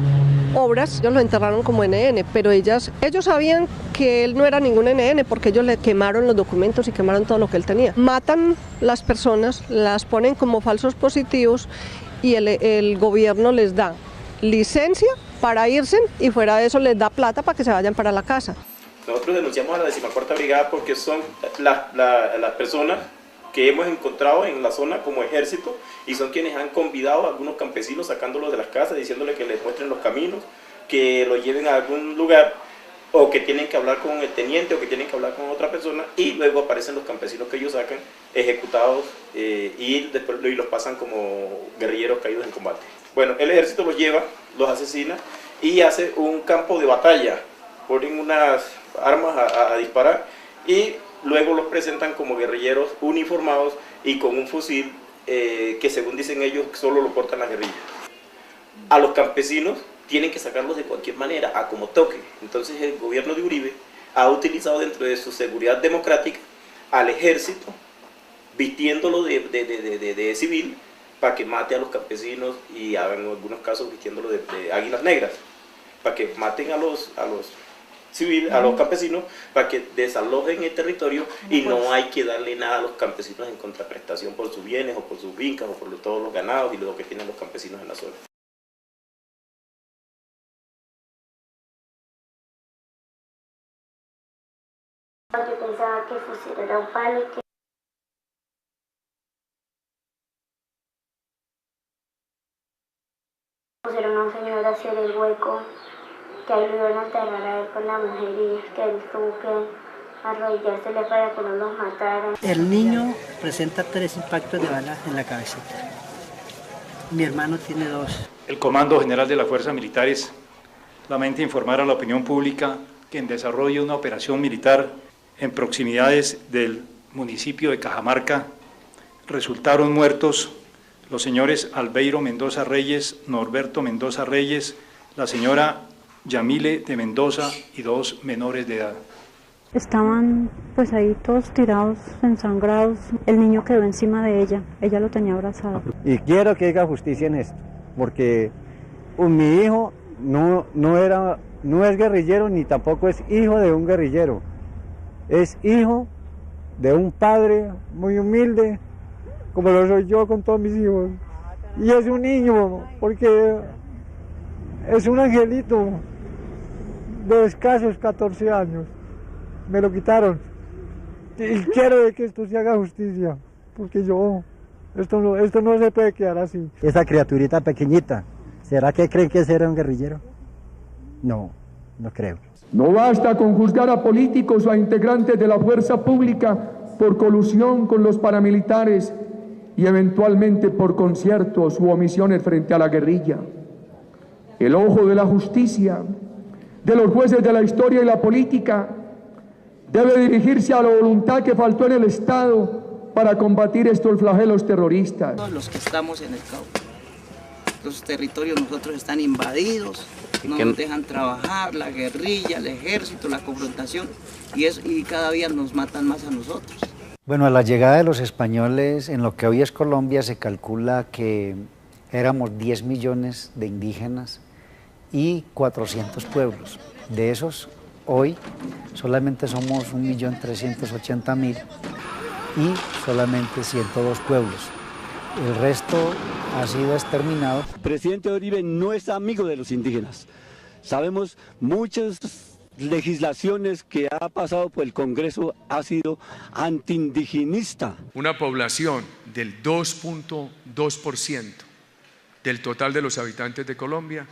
obras. Ellos lo enterraron como NN, pero ellos sabían que él no era ningún NN porque ellos le quemaron los documentos y quemaron todo lo que él tenía. Matan las personas, las ponen como falsos positivos y el gobierno les da licencia para irse y fuera de eso les da plata para que se vayan para la casa. Nosotros denunciamos a la 14ª Brigada porque son las personas que hemos encontrado en la zona como ejército y son quienes han convidado a algunos campesinos sacándolos de las casas, diciéndoles que les muestren los caminos, que los lleven a algún lugar o que tienen que hablar con el teniente o que tienen que hablar con otra persona y luego aparecen los campesinos que ellos sacan ejecutados y después los pasan como guerrilleros caídos en combate. Bueno, el ejército los lleva, los asesina y hace un campo de batalla, ponen unas armas a disparar y luego los presentan como guerrilleros uniformados y con un fusil que según dicen ellos solo lo portan las guerrillas. A los campesinos tienen que sacarlos de cualquier manera, a como toque. Entonces el gobierno de Uribe ha utilizado dentro de su seguridad democrática al ejército vistiéndolo de civil para que mate a los campesinos y en algunos casos vistiéndolo de águilas negras, para que maten a los campesinos, para que desalojen el territorio y no hay que darle nada a los campesinos en contraprestación por sus bienes o por sus fincas o por todos los ganados y lo que tienen los campesinos en la zona. Yo pensaba que el fusil era un palo y que pusieron a un señor a hacer el hueco, que ahí lo iban a enterrar a él con la mujer y que él tuvo que arrodillársele para que no los mataran. El niño presenta 3 impactos de bala en la cabecita. Mi hermano tiene 2. El Comando General de las Fuerzas Militares lamenta informar a la opinión pública que en desarrollo de una operación militar en proximidades del municipio de Cajamarca resultaron muertos los señores Albeiro Mendoza Reyes, Norberto Mendoza Reyes, la señora Yamile de Mendoza y 2 menores de edad. Estaban pues ahí todos tirados, ensangrados. El niño quedó encima de ella lo tenía abrazado. Y quiero que haya justicia en esto, porque mi hijo no es guerrillero ni tampoco es hijo de un guerrillero. Es hijo de un padre muy humilde, como lo soy yo con todos mis hijos. Y es un niño, porque es un angelito de escasos 14 años. Me lo quitaron. Y quiero que esto se haga justicia, porque esto no se puede quedar así. Esa criaturita pequeñita, ¿será que creen que ese era un guerrillero? No creo. No basta con juzgar a políticos o a integrantes de la fuerza pública por colusión con los paramilitares y eventualmente por conciertos u omisiones frente a la guerrilla. El ojo de la justicia, de los jueces de la historia y la política, debe dirigirse a la voluntad que faltó en el Estado para combatir estos flagelos terroristas. Todos los que estamos en el Cauca, los territorios nosotros están invadidos, no nos dejan trabajar, la guerrilla, el ejército, la confrontación, y cada día nos matan más a nosotros. Bueno, a la llegada de los españoles en lo que hoy es Colombia se calcula que éramos 10 millones de indígenas y 400 pueblos. De esos, hoy solamente somos 1.380.000 y solamente 102 pueblos. el resto ha sido exterminado. El presidente Uribe no es amigo de los indígenas. Sabemos muchas legislaciones que ha pasado por el Congreso ha sido antiindigenista. Una población del 2.2% del total de los habitantes de Colombia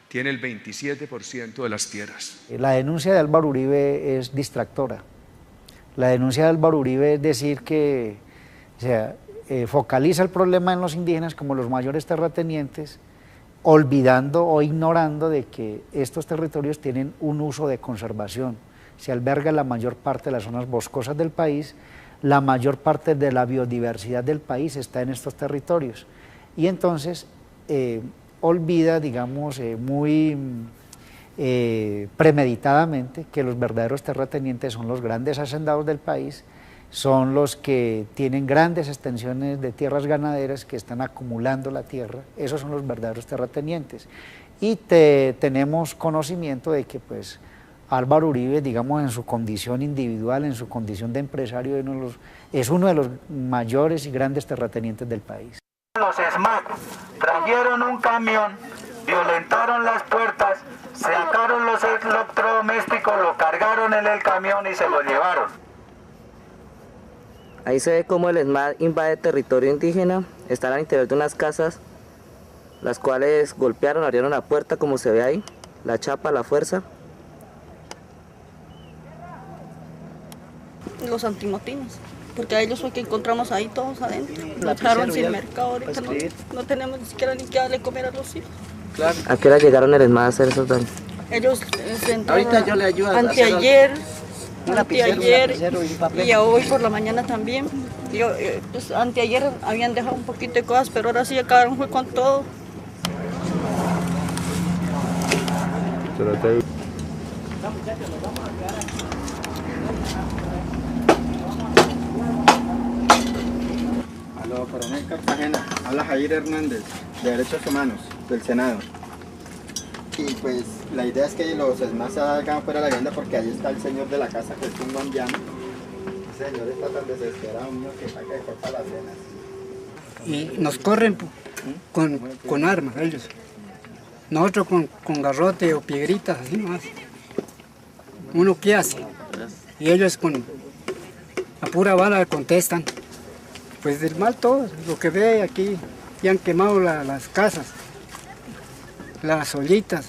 tiene el 27% de las tierras. La denuncia de Álvaro Uribe es distractora. La denuncia de Álvaro Uribe es decir que, focaliza el problema en los indígenas como los mayores terratenientes, olvidando o ignorando de que estos territorios tienen un uso de conservación. Se alberga la mayor parte de las zonas boscosas del país, la mayor parte de la biodiversidad del país está en estos territorios. Y entonces olvida, digamos, muy premeditadamente que los verdaderos terratenientes son los grandes hacendados del país, son los que tienen grandes extensiones de tierras ganaderas que están acumulando la tierra, esos son los verdaderos terratenientes. Y tenemos conocimiento de que pues Álvaro Uribe, digamos en su condición individual, en su condición de empresario, es uno de los mayores y grandes terratenientes del país. Los ESMAD trajeron un camión, violentaron las puertas, sacaron los electrodomésticos, lo cargaron en el camión y se lo llevaron. Ahí se ve cómo el ESMAD invade territorio indígena, están al interior de unas casas, las cuales golpearon, abrieron la puerta como se ve ahí, la chapa, la fuerza. Los antimotines, porque a ellos fue que encontramos ahí todos adentro. Nos dejaron sin mercado, ahorita no tenemos ni siquiera ni que darle comer a los hijos. Claro. ¿A qué hora llegaron el ESMAD a hacer esos daños? Ellos ahorita yo le ayudo anteayer y hoy por la mañana también. Pues, anteayer habían dejado un poquito de cosas, pero ahora sí acabaron fue con todo. Aló, coronel Cartagena, habla Jair Hernández, de Derechos Humanos, del Senado. Y pues la idea es que los ESMAD se hagan fuera de la vivienda porque ahí está el señor de la casa, que es un guambiano. El señor está tan desesperado, mío, que saca de corta las venas. Y nos corren con armas ellos. Nosotros con garrote o piedritas, así nomás. Uno qué hace. Y ellos con la pura bala contestan. Pues del mal todo, lo que ve aquí, ya han quemado las casas, las ollitas,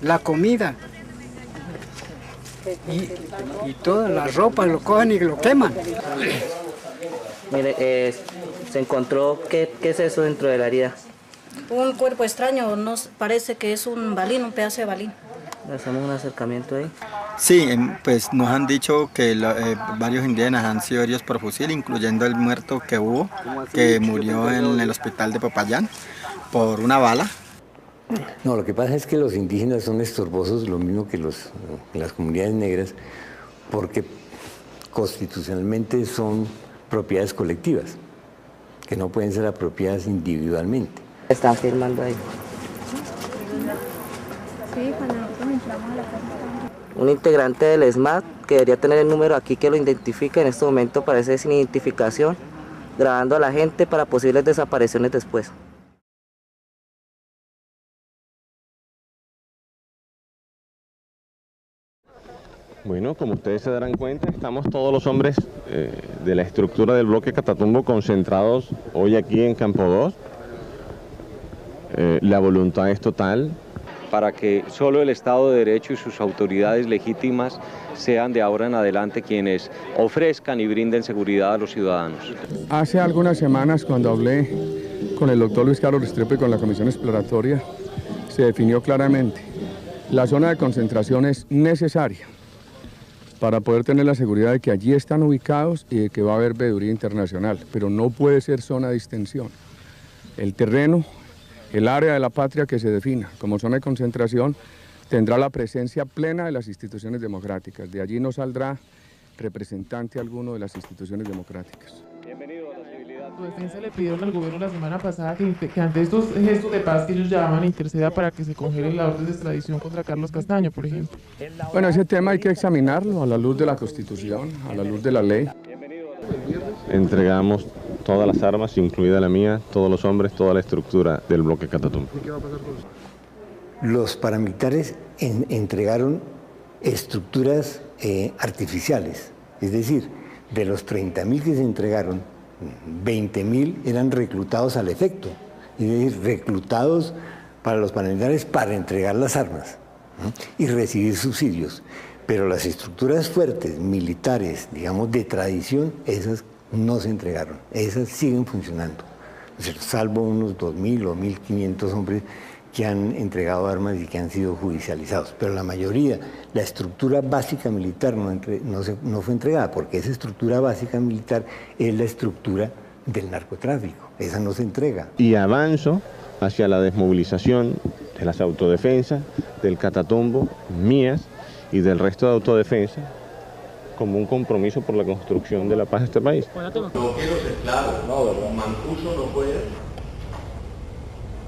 la comida y toda la ropa lo cogen y lo queman. Mire, se encontró, ¿qué es eso dentro de la herida? Un cuerpo extraño, nos parece que es un balín, un pedazo de balín. ¿Hacemos un acercamiento ahí? Sí, pues nos han dicho que varios indígenas han sido heridos por fusil, incluyendo el muerto que hubo, que murió en el hospital de Popayán por una bala. No, lo que pasa es que los indígenas son estorbosos, lo mismo que las comunidades negras, porque constitucionalmente son propiedades colectivas, que no pueden ser apropiadas individualmente. Están firmando ahí. Sí, cuando nosotros entramos a la casa. Un integrante del ESMAD que debería tener el número aquí que lo identifique, en este momento parece sin identificación, grabando a la gente para posibles desapariciones después. Bueno, como ustedes se darán cuenta, estamos todos los hombres de la estructura del bloque Catatumbo concentrados hoy aquí en Campo 2. La voluntad es total para que solo el Estado de Derecho y sus autoridades legítimas sean de ahora en adelante quienes ofrezcan y brinden seguridad a los ciudadanos. Hace algunas semanas, cuando hablé con el doctor Luis Carlos Restrepo y con la Comisión Exploratoria, se definió claramente: la zona de concentración es necesaria para poder tener la seguridad de que allí están ubicados y de que va a haber veeduría internacional, pero no puede ser zona de distensión. El terreno, el área de la patria que se defina como zona de concentración tendrá la presencia plena de las instituciones democráticas. De allí no saldrá representante alguno de las instituciones democráticas. Bienvenido a la civilidad. Su defensa le pidieron al gobierno la semana pasada que ante estos gestos de paz que ellos llaman interceda para que se congele la orden de extradición contra Carlos Castaño, por ejemplo. Bueno, ese tema hay que examinarlo a la luz de la Constitución, a la luz de la ley. Entregamos todas las armas, incluida la mía, todos los hombres, toda la estructura del bloque Catatumbo. ¿Y qué va a pasar con los? Los paramilitares entregaron estructuras artificiales, es decir, de los 30.000 que se entregaron, 20.000 eran reclutados al efecto, es decir, reclutados para los paramilitares para entregar las armas, ¿no? Y recibir subsidios. Pero las estructuras fuertes, militares, digamos, de tradición, esas no se entregaron, esas siguen funcionando, salvo unos 2.000 o 1.500 hombres que han entregado armas y que han sido judicializados. Pero la mayoría, la estructura básica militar no fue entregada, porque esa estructura básica militar es la estructura del narcotráfico, esa no se entrega. Y avanzo hacia la desmovilización de las autodefensas, del Catatumbo, mías y del resto de autodefensa, como un compromiso por la construcción de la paz de este país. No quiero ser claro, Mancuso no puede,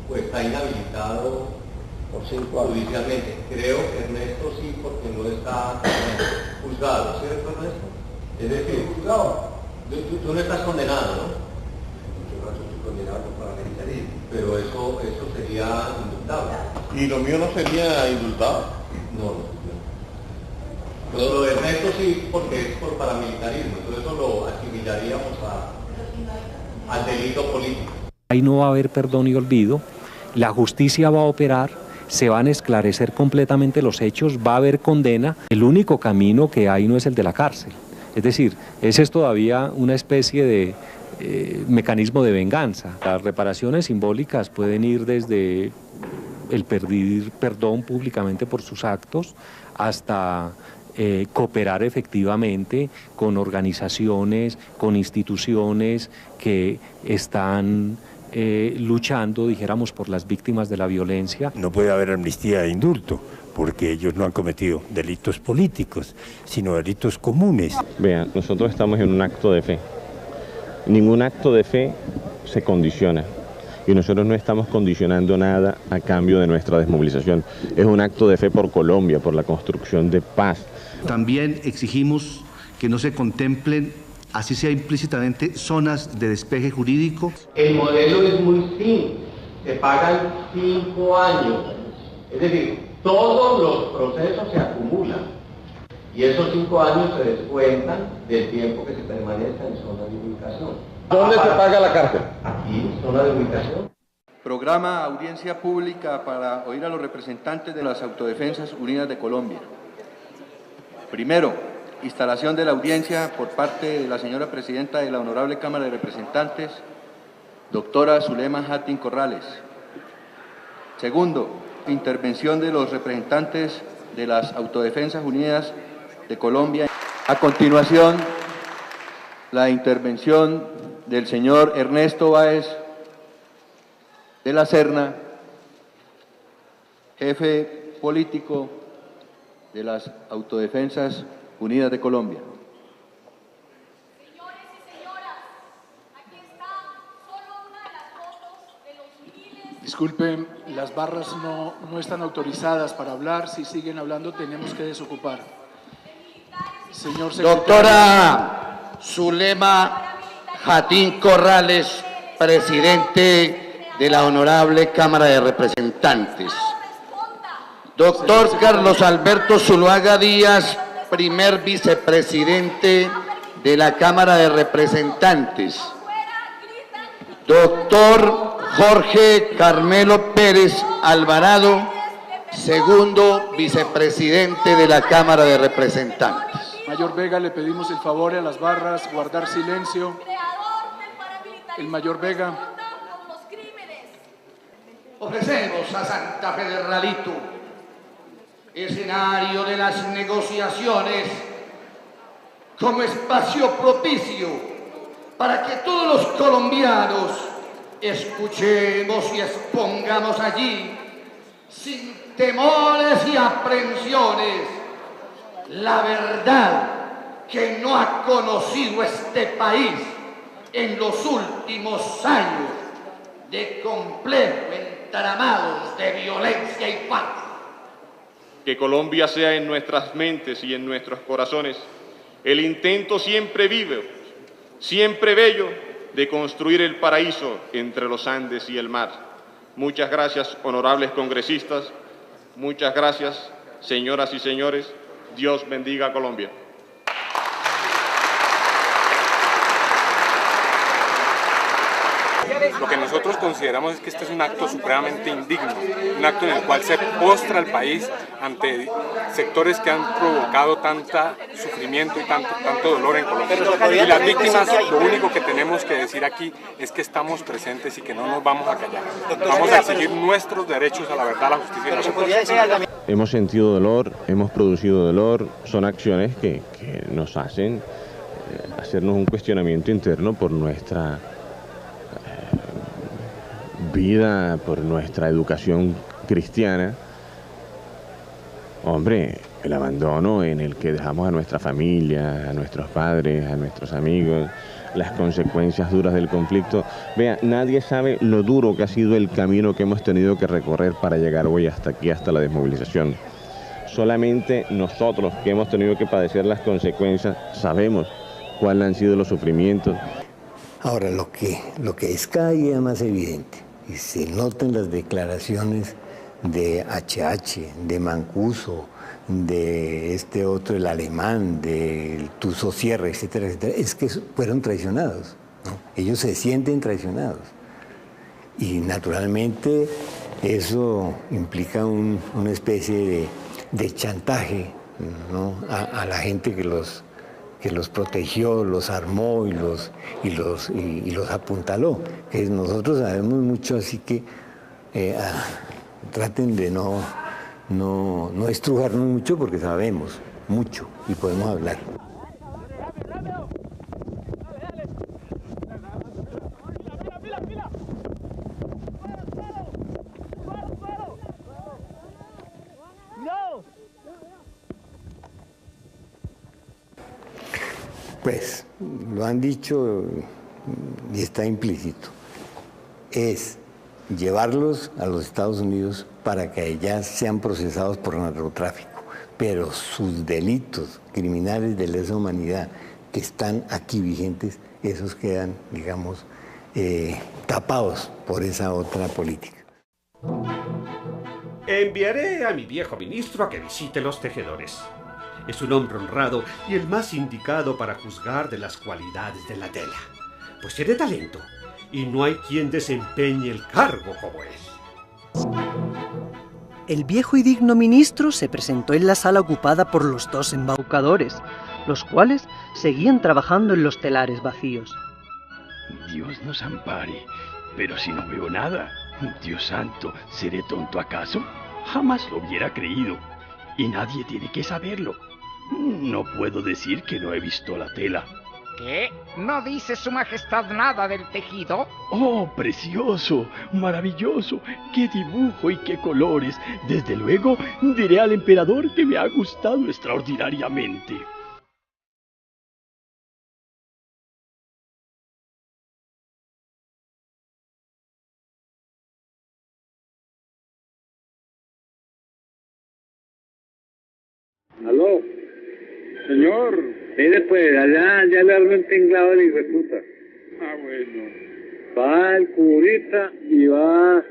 pues está inhabilitado judicialmente. Creo que Ernesto sí, porque no está juzgado, ¿cierto, Ernesto? Es decir, juzgado. Tú no estás condenado, ¿no? Yo no estoy condenado por paramilitarismo, pero eso sería indultable. ¿Y lo mío no sería indultado? No. Pero lo de Ernesto sí, porque es por paramilitarismo, entonces eso lo asimilaríamos al delito político. Ahí no va a haber perdón y olvido, la justicia va a operar, se van a esclarecer completamente los hechos, va a haber condena, el único camino que hay no es el de la cárcel. Es decir, ese es todavía una especie de mecanismo de venganza. Las reparaciones simbólicas pueden ir desde el pedir perdón públicamente por sus actos hasta cooperar efectivamente con organizaciones, con instituciones que están luchando, dijéramos, por las víctimas de la violencia. No puede haber amnistía e indulto, porque ellos no han cometido delitos políticos, sino delitos comunes. Vean, nosotros estamos en un acto de fe. Ningún acto de fe se condiciona. Y nosotros no estamos condicionando nada a cambio de nuestra desmovilización. Es un acto de fe por Colombia, por la construcción de paz. También exigimos que no se contemplen, así sea implícitamente, zonas de despeje jurídico. El modelo es muy simple, se pagan 5 años, es decir, todos los procesos se acumulan y esos 5 años se descuentan del tiempo que se permanezca en zona de ubicación. ¿Dónde se paga la cárcel? Aquí, zona de ubicación. Programa audiencia pública para oír a los representantes de las Autodefensas Unidas de Colombia. Primero, instalación de la audiencia por parte de la señora presidenta de la Honorable Cámara de Representantes, doctora Zulema Hattin Corrales. Segundo, intervención de los representantes de las Autodefensas Unidas de Colombia. A continuación, la intervención del señor Ernesto Báez de la Serna, jefe político de las Autodefensas Unidas de Colombia. Señores y señoras, aquí está solo una de las fotos de los miles... Disculpen, las barras no están autorizadas para hablar. Si siguen hablando, tenemos que desocupar. Señor secretario. Doctora Zulema Hattin Corrales, presidente de la Honorable Cámara de Representantes. Doctor Carlos Alberto Zuluaga Díaz, primer vicepresidente de la Cámara de Representantes. Doctor Jorge Carmelo Pérez Alvarado, segundo vicepresidente de la Cámara de Representantes. Mayor Vega, le pedimos el favor a las barras guardar silencio. El Mayor Vega. Ofrecemos a Santa Fe de Ralito escenario de las negociaciones como espacio propicio para que todos los colombianos escuchemos y expongamos allí sin temores y aprensiones la verdad que no ha conocido este país en los últimos años de complejo entramados de violencia y paz. Que Colombia sea en nuestras mentes y en nuestros corazones el intento siempre vivo, siempre bello de construir el paraíso entre los Andes y el mar. Muchas gracias, honorables congresistas. Muchas gracias, señoras y señores. Dios bendiga a Colombia. Lo que nosotros consideramos es que este es un acto supremamente indigno, un acto en el cual se postra el país ante sectores que han provocado tanta sufrimiento y tanto dolor en Colombia. Y las víctimas, lo único que tenemos que decir aquí es que estamos presentes y que no nos vamos a callar. Vamos a exigir nuestros derechos a la verdad, a la justicia y la verdad. Hemos sentido dolor, hemos producido dolor, son acciones que nos hacen hacernos un cuestionamiento interno por nuestra vida, por nuestra educación cristiana. Hombre, el abandono en el que dejamos a nuestra familia, a nuestros padres, a nuestros amigos, las consecuencias duras del conflicto. Vea, nadie sabe lo duro que ha sido el camino que hemos tenido que recorrer para llegar hoy hasta aquí, hasta la desmovilización. Solamente nosotros que hemos tenido que padecer las consecuencias sabemos cuáles han sido los sufrimientos. Ahora, lo que es cada día más evidente, y se notan las declaraciones de HH, de Mancuso, de este otro, el alemán, del Tuso Sierra, etcétera, etcétera, es que fueron traicionados, ¿no? Ellos se sienten traicionados. Y naturalmente eso implica una especie de chantaje, ¿no? a la gente que los protegió, los armó y los apuntaló. Que nosotros sabemos mucho, así que traten de no estrujarnos mucho porque sabemos mucho y podemos hablar. Pues, lo han dicho y está implícito, es llevarlos a los Estados Unidos para que allá sean procesados por narcotráfico, pero sus delitos criminales de lesa humanidad que están aquí vigentes, esos quedan, digamos, tapados por esa otra política. Enviaré a mi viejo ministro a que visite los tejedores. Es un hombre honrado y el más indicado para juzgar de las cualidades de la tela, pues tiene talento y no hay quien desempeñe el cargo como él. El viejo y digno ministro se presentó en la sala ocupada por los dos embaucadores, los cuales seguían trabajando en los telares vacíos. Dios nos ampare, pero si no veo nada, Dios santo, ¿seré tonto acaso? Jamás lo hubiera creído, y nadie tiene que saberlo. No puedo decir que no he visto la tela. ¿Qué? ¿No dice su majestad nada del tejido? ¡Oh, precioso! ¡Maravilloso! ¡Qué dibujo y qué colores! Desde luego, diré al emperador que me ha gustado extraordinariamente. ¿Aló? Señor. Mire, pues, allá ya le armé un tinglado de hijo de puta. Ah, bueno. Va el curita y va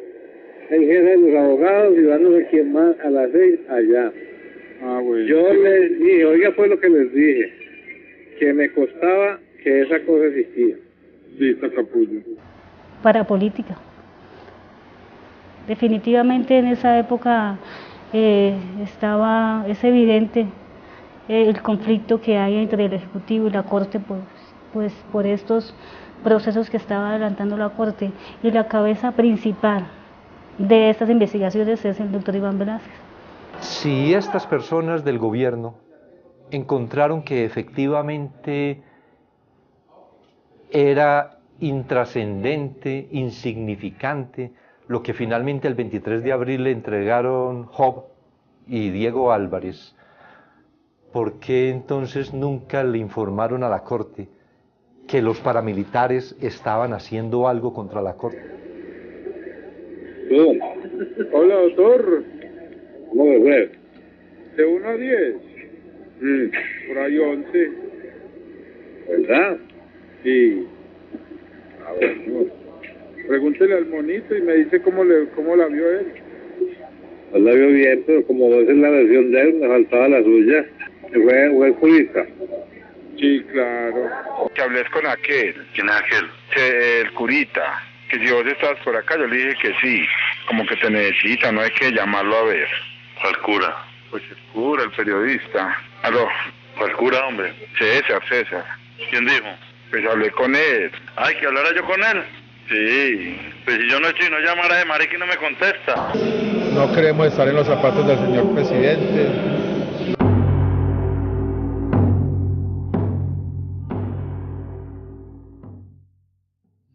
el jefe de los abogados y va no sé quién más a las 6 allá. Ah, bueno. Yo les dije, oiga, fue lo que les dije, que me costaba que esa cosa existía. Sí, está capullo. Para política. Definitivamente en esa época es evidente el conflicto que hay entre el Ejecutivo y la Corte, pues por estos procesos que estaba adelantando la Corte, y la cabeza principal de estas investigaciones es el doctor Iván Velázquez. Si estas personas del gobierno encontraron que efectivamente era intrascendente, insignificante, lo que finalmente el 23 de abril le entregaron Job y Diego Álvarez, ¿por qué entonces nunca le informaron a la Corte que los paramilitares estaban haciendo algo contra la Corte? Sí. Hola, doctor. ¿Cómo me fue? De 1 a 10. Por ahí 11. ¿Verdad? Sí. Bueno. Pregúntele al monito y me dice cómo la vio él. Pues la vio bien, pero como esa es la versión de él, me faltaba la suya. Fue el curita. Sí, claro. Que hables con aquel. ¿Quién es aquel? El curita. Que si vos estabas por acá, yo le dije que sí. Como que te necesita, no hay que llamarlo a ver. ¿Cuál cura? Pues el cura, el periodista. ¿Aló? ¿Cuál cura, hombre? César. ¿Quién dijo? Pues hablé con él. Ay, ¿que hablara yo con él? Sí. Pues si yo no estoy, no llamara de marica y no me contesta. No queremos estar en los zapatos del señor presidente.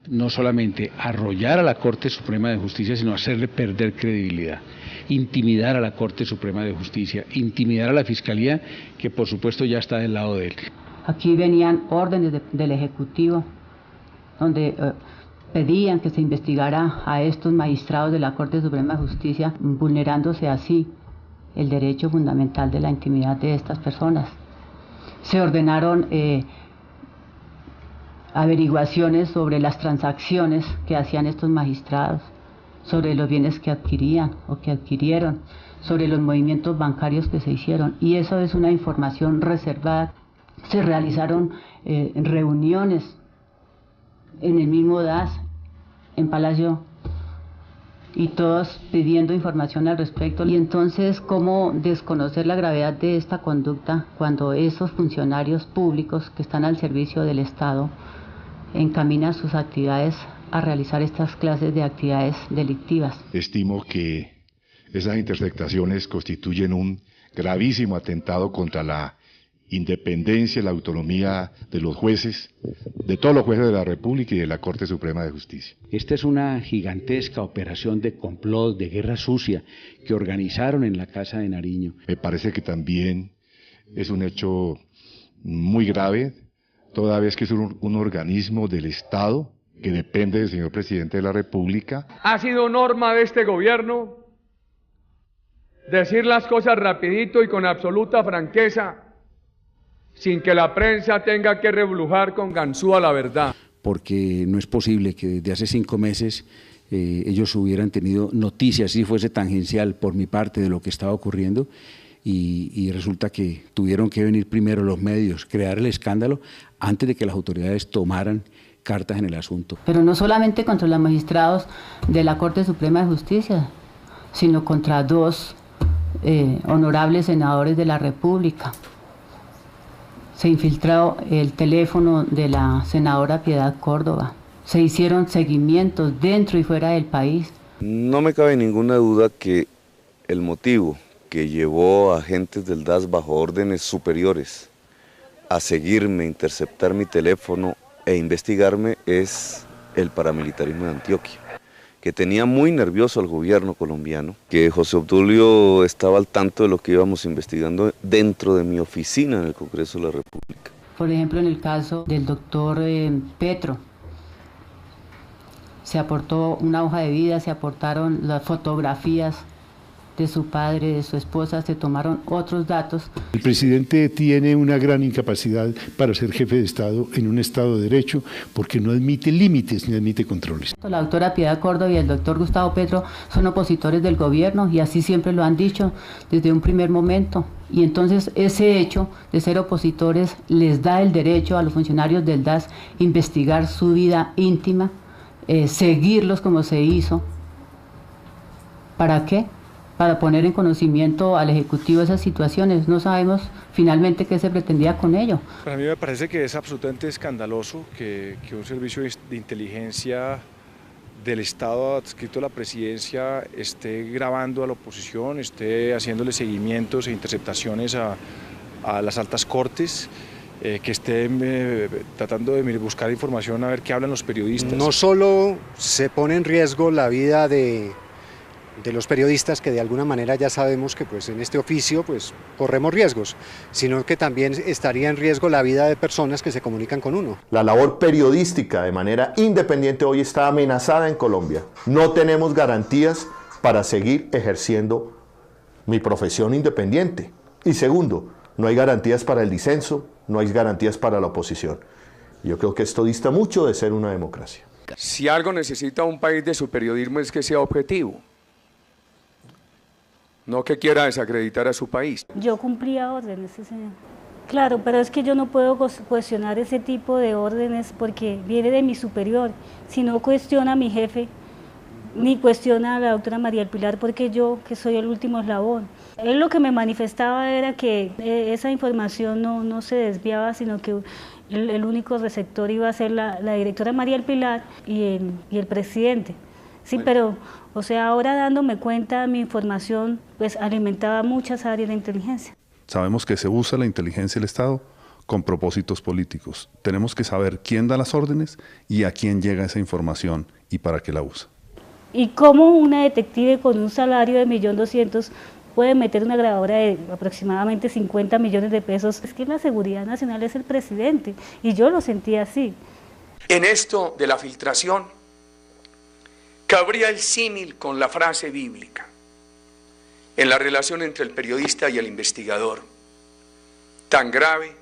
No solamente arrollar a la Corte Suprema de Justicia, sino hacerle perder credibilidad, intimidar a la Corte Suprema de Justicia, intimidar a la Fiscalía, que por supuesto ya está del lado de él. Aquí venían órdenes del Ejecutivo, donde pedían que se investigara a estos magistrados de la Corte Suprema de Justicia, vulnerándose así el derecho fundamental de la intimidad de estas personas. Se ordenaron averiguaciones sobre las transacciones que hacían estos magistrados, sobre los bienes que adquirían o que adquirieron, sobre los movimientos bancarios que se hicieron, y eso es una información reservada. Se realizaron reuniones en el mismo DAS, en Palacio, y todos pidiendo información al respecto. Y entonces, ¿cómo desconocer la gravedad de esta conducta cuando esos funcionarios públicos que están al servicio del Estado encaminan sus actividades a realizar estas clases de actividades delictivas? Estimo que esas interceptaciones constituyen un gravísimo atentado contra la independencia y la autonomía de los jueces, de todos los jueces de la República y de la Corte Suprema de Justicia. Esta es una gigantesca operación de complot, de guerra sucia, que organizaron en la Casa de Nariño. Me parece que también es un hecho muy grave, toda vez que es un organismo del Estado que depende del señor presidente de la República. Ha sido norma de este gobierno decir las cosas rapidito y con absoluta franqueza, sin que la prensa tenga que reblujar con ganzúa la verdad. Porque no es posible que desde hace 5 meses ellos hubieran tenido noticias, si fuese tangencial por mi parte, de lo que estaba ocurriendo, y resulta que tuvieron que venir primero los medios, crear el escándalo, antes de que las autoridades tomaran cartas en el asunto. Pero no solamente contra los magistrados de la Corte Suprema de Justicia, sino contra 2 honorables senadores de la República. Se infiltró el teléfono de la senadora Piedad Córdoba. Se hicieron seguimientos dentro y fuera del país. No me cabe ninguna duda que el motivo que llevó a agentes del DAS bajo órdenes superiores a seguirme, interceptar mi teléfono e investigarme es el paramilitarismo de Antioquia, que tenía muy nervioso al gobierno colombiano, que José Obdulio estaba al tanto de lo que íbamos investigando dentro de mi oficina en el Congreso de la República. Por ejemplo, en el caso del doctor Petro, se aportó una hoja de vida, se aportaron las fotografías de su padre, de su esposa, se tomaron otros datos. El presidente tiene una gran incapacidad para ser jefe de Estado en un Estado de Derecho porque no admite límites ni admite controles. La doctora Piedad Córdoba y el doctor Gustavo Petro son opositores del gobierno y así siempre lo han dicho desde un primer momento. Y entonces ese hecho de ser opositores les da el derecho a los funcionarios del DAS investigar su vida íntima, seguirlos como se hizo. ¿Para qué? Para poner en conocimiento al Ejecutivo esas situaciones. No sabemos finalmente qué se pretendía con ello. Para mí me parece que es absolutamente escandaloso que un servicio de inteligencia del Estado adscrito a la presidencia esté grabando a la oposición, esté haciéndole seguimientos e interceptaciones a las altas cortes, que esté tratando de buscar información a ver qué hablan los periodistas. No solo se pone en riesgo la vida de los periodistas, que de alguna manera ya sabemos que pues en este oficio pues corremos riesgos, sino que también estaría en riesgo la vida de personas que se comunican con uno. La labor periodística de manera independiente hoy está amenazada en Colombia. No tenemos garantías para seguir ejerciendo mi profesión independiente. Y segundo, no hay garantías para el disenso, no hay garantías para la oposición. Yo creo que esto dista mucho de ser una democracia. política. Si algo necesita un país de su periodismo es que sea objetivo, no que quiera desacreditar a su país. Yo cumplía órdenes, sí, señor. Claro, pero es que yo no puedo cuestionar ese tipo de órdenes porque viene de mi superior. Si no cuestiona a mi jefe, ni cuestiona a la doctora María del Pilar, porque yo, que soy el último eslabón. Él lo que me manifestaba era que esa información no se desviaba, sino que el único receptor iba a ser la directora María del Pilar y el presidente. Sí, pero, o sea, ahora dándome cuenta, mi información pues alimentaba muchas áreas de inteligencia. Sabemos que se usa la inteligencia del Estado con propósitos políticos. Tenemos que saber quién da las órdenes y a quién llega esa información y para qué la usa. ¿Y cómo una detective con un salario de 1.200.000 puede meter una grabadora de aproximadamente 50 millones de pesos? Es que la seguridad nacional es el presidente, y yo lo sentía así. En esto de la filtración, cabría el símil con la frase bíblica, en la relación entre el periodista y el investigador. Tan grave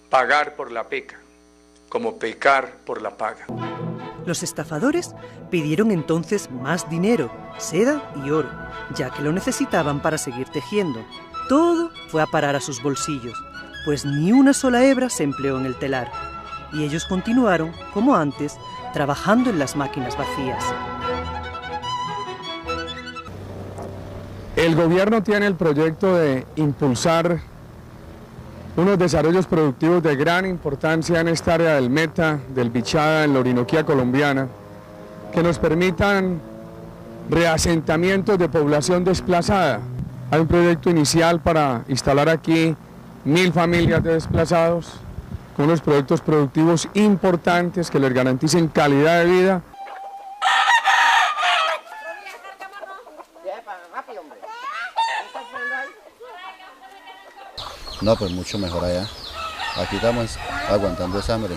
pagar por la peca como pecar por la paga. Los estafadores pidieron entonces más dinero, seda y oro, ya que lo necesitaban para seguir tejiendo. Todo fue a parar a sus bolsillos, pues ni una sola hebra se empleó en el telar, y ellos continuaron, como antes, trabajando en las máquinas vacías. El gobierno tiene el proyecto de impulsar unos desarrollos productivos de gran importancia en esta área del Meta, del Bichada, en la Orinoquía colombiana, que nos permitan reasentamientos de población desplazada. Hay un proyecto inicial para instalar aquí 1.000 familias de desplazados, con unos proyectos productivos importantes que les garanticen calidad de vida. No, pues mucho mejor allá. Aquí estamos aguantando esa hambre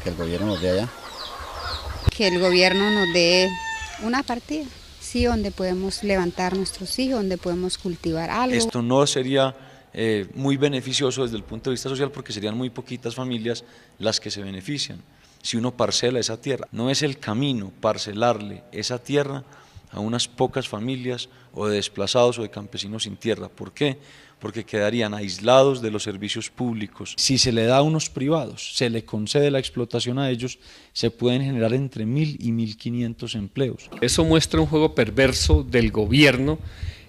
que el gobierno nos dé allá. Que el gobierno nos dé una partida, sí, donde podemos levantar nuestros hijos, donde podemos cultivar algo. Esto no sería muy beneficioso desde el punto de vista social porque serían muy poquitas familias las que se benefician. Si uno parcela esa tierra, no es el camino parcelarle esa tierra a unas pocas familias o de desplazados o de campesinos sin tierra. ¿Por qué? Porque quedarían aislados de los servicios públicos. Si se le da a unos privados, se le concede la explotación a ellos, se pueden generar entre 1.000 y 1.500 empleos. Eso muestra un juego perverso del gobierno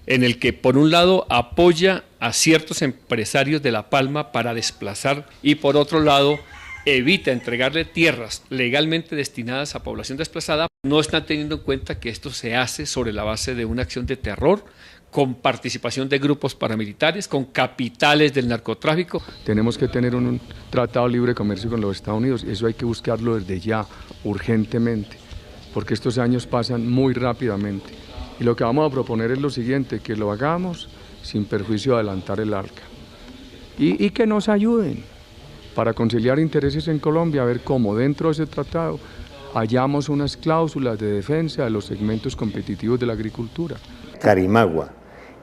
en el que por un lado apoya a ciertos empresarios de La Palma para desplazar y por otro lado evita entregarle tierras legalmente destinadas a población desplazada. No están teniendo en cuenta que esto se hace sobre la base de una acción de terror, con participación de grupos paramilitares, con capitales del narcotráfico. Tenemos que tener un tratado de libre comercio con los Estados Unidos, eso hay que buscarlo desde ya, urgentemente, porque estos años pasan muy rápidamente. Y lo que vamos a proponer es lo siguiente, que lo hagamos sin perjuicio de adelantar el arca. Y que nos ayuden para conciliar intereses en Colombia, a ver cómo dentro de ese tratado hallamos unas cláusulas de defensa de los segmentos competitivos de la agricultura. Carimagua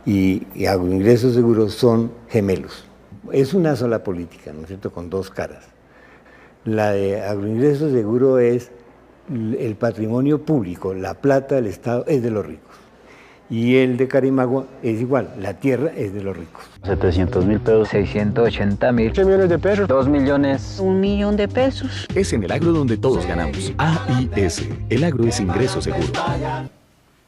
y Agroingreso Seguro son gemelos. Es una sola política, ¿no es cierto?, con dos caras. La de Agroingreso Seguro es el patrimonio público, la plata del Estado es de los ricos. Y el de Carimagua es igual, la tierra es de los ricos. 700.000 pesos, 680.000, 8 millones de pesos, 2 millones, 1 millón de pesos. Es en el agro donde todos ganamos. AIS, el agro es ingreso seguro.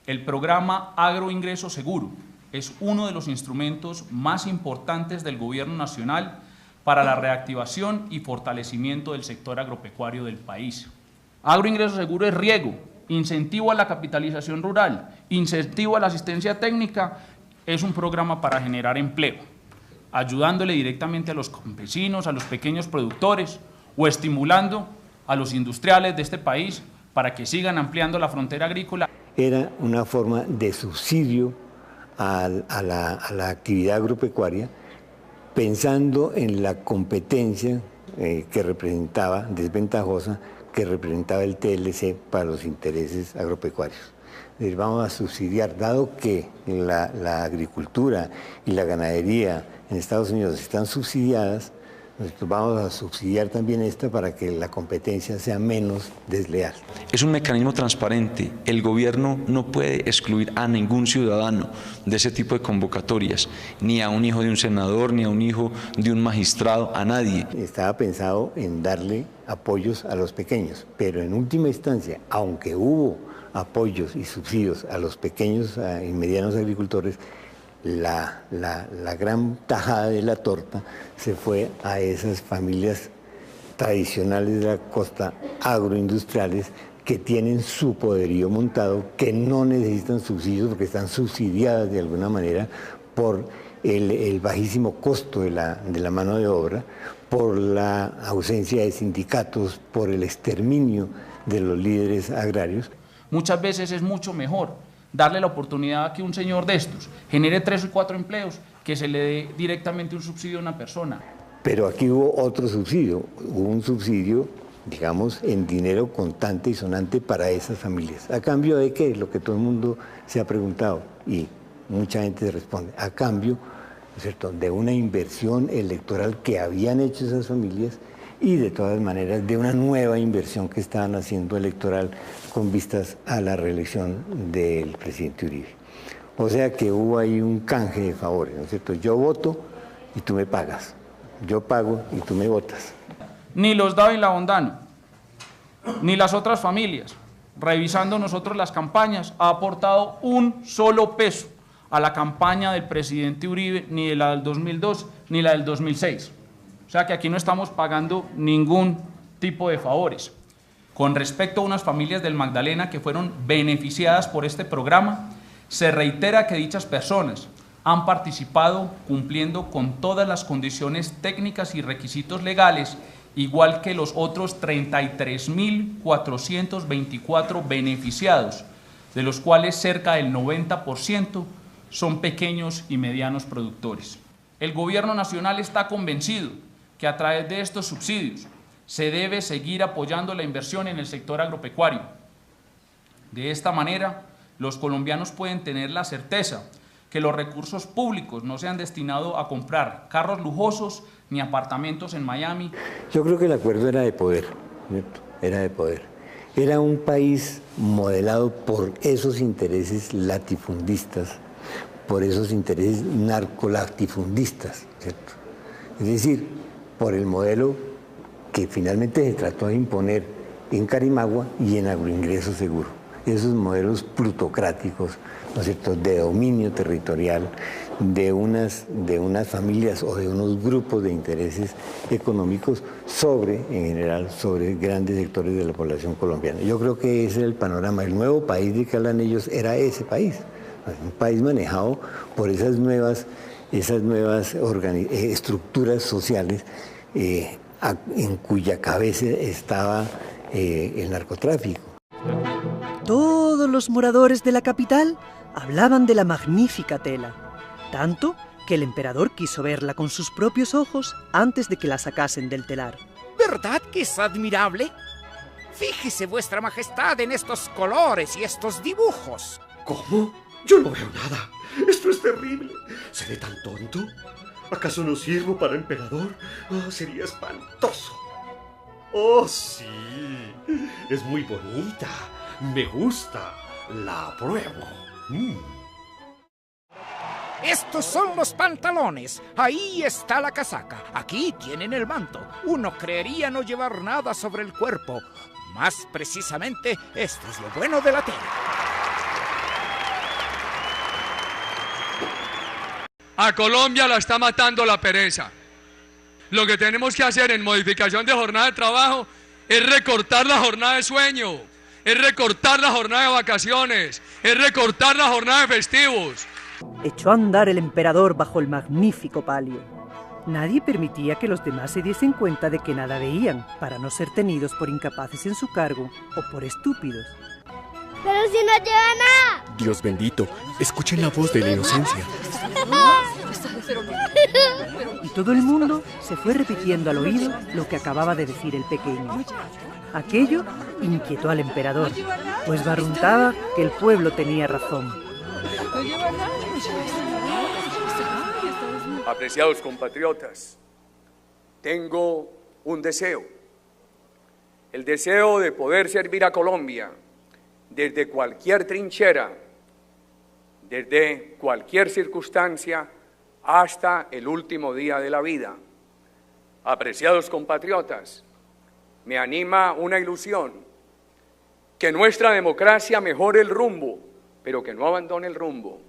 El programa Agroingreso Seguro es uno de los instrumentos más importantes del Gobierno Nacional para la reactivación y fortalecimiento del sector agropecuario del país. Agroingreso Seguro es riego, incentivo a la capitalización rural, incentivo a la asistencia técnica, es un programa para generar empleo, ayudándole directamente a los campesinos, a los pequeños productores o estimulando a los industriales de este país para que sigan ampliando la frontera agrícola. Era una forma de subsidio a la actividad agropecuaria, pensando en la competencia que representaba, desventajosa, que representaba el TLC para los intereses agropecuarios. Es decir, vamos a subsidiar, dado que la agricultura y la ganadería en Estados Unidos están subsidiadas, Nosotros vamos a subsidiar también esta para que la competencia sea menos desleal. Es un mecanismo transparente. El gobierno no puede excluir a ningún ciudadano de ese tipo de convocatorias, ni a un hijo de un senador, ni a un hijo de un magistrado, a nadie. Estaba pensado en darle apoyos a los pequeños, pero en última instancia, aunque hubo apoyos y subsidios a los pequeños y medianos agricultores, la gran tajada de la torta se fue a esas familias tradicionales de la costa, agroindustriales, que tienen su poderío montado, que no necesitan subsidios porque están subsidiadas de alguna manera por el bajísimo costo de la mano de obra, por la ausencia de sindicatos, por el exterminio de los líderes agrarios. Muchas veces es mucho mejor darle la oportunidad a que un señor de estos genere 3 o 4 empleos, que se le dé directamente un subsidio a una persona. Pero aquí hubo otro subsidio, hubo un subsidio, digamos, en dinero contante y sonante para esas familias. ¿A cambio de qué? Es lo que todo el mundo se ha preguntado y mucha gente responde. A cambio, ¿no es cierto?, de una inversión electoral que habían hecho esas familias y de todas maneras de una nueva inversión que estaban haciendo electoral con vistas a la reelección del presidente Uribe. O sea que hubo ahí un canje de favores, ¿no es cierto? Yo voto y tú me pagas, yo pago y tú me votas. Ni los Dávila Bondano, ni las otras familias, revisando nosotros las campañas, ha aportado un solo peso a la campaña del presidente Uribe, ni de la del 2002, ni la del 2006. O sea que aquí no estamos pagando ningún tipo de favores. Con respecto a unas familias del Magdalena que fueron beneficiadas por este programa, se reitera que dichas personas han participado cumpliendo con todas las condiciones técnicas y requisitos legales, igual que los otros 33.424 beneficiados, de los cuales cerca del 90% son pequeños y medianos productores. El Gobierno Nacional está convencido que a través de estos subsidios se debe seguir apoyando la inversión en el sector agropecuario. De esta manera, los colombianos pueden tener la certeza que los recursos públicos no se han destinado a comprar carros lujosos ni apartamentos en Miami. Yo creo que el acuerdo era de poder, ¿cierto? Era de poder. Era un país modelado por esos intereses latifundistas, por esos intereses narcolatifundistas, ¿cierto? Es decir, por el modelo que finalmente se trató de imponer en Carimagua y en Agroingreso Seguro. Esos modelos plutocráticos, ¿no es cierto?, de dominio territorial, de unas familias o de unos grupos de intereses económicos en general, sobre grandes sectores de la población colombiana. Yo creo que ese era el panorama. El nuevo país de que hablan ellos era ese país, un país manejado por esas nuevas estructuras sociales en cuya cabeza estaba el narcotráfico. Todos los moradores de la capital hablaban de la magnífica tela, tanto que el emperador quiso verla con sus propios ojos antes de que la sacasen del telar. ¿Verdad que es admirable? Fíjese, vuestra majestad, en estos colores y estos dibujos. ¿Cómo? Yo no veo nada. Esto es terrible. ¿Seré tan tonto? ¿Acaso no sirvo para emperador? Oh, sería espantoso. Oh, sí. Es muy bonita. Me gusta. La apruebo. Estos son los pantalones. Ahí está la casaca. Aquí tienen el manto. Uno creería no llevar nada sobre el cuerpo. Más precisamente, esto es lo bueno de la tela. A Colombia la está matando la pereza. Lo que tenemos que hacer en modificación de jornada de trabajo es recortar la jornada de sueño, es recortar la jornada de vacaciones, es recortar la jornada de festivos. Echó a andar el emperador bajo el magnífico palio. Nadie permitía que los demás se diesen cuenta de que nada veían, para no ser tenidos por incapaces en su cargo o por estúpidos. ¡Pero si no lleva nada! Dios bendito, escuchen la voz de la inocencia. Y todo el mundo se fue repitiendo al oído lo que acababa de decir el pequeño. Aquello inquietó al emperador, pues barruntaba que el pueblo tenía razón. Apreciados compatriotas, tengo un deseo, el deseo de poder servir a Colombia desde cualquier trinchera, desde cualquier circunstancia, hasta el último día de la vida. Apreciados compatriotas, me anima una ilusión, que nuestra democracia mejore el rumbo, pero que no abandone el rumbo.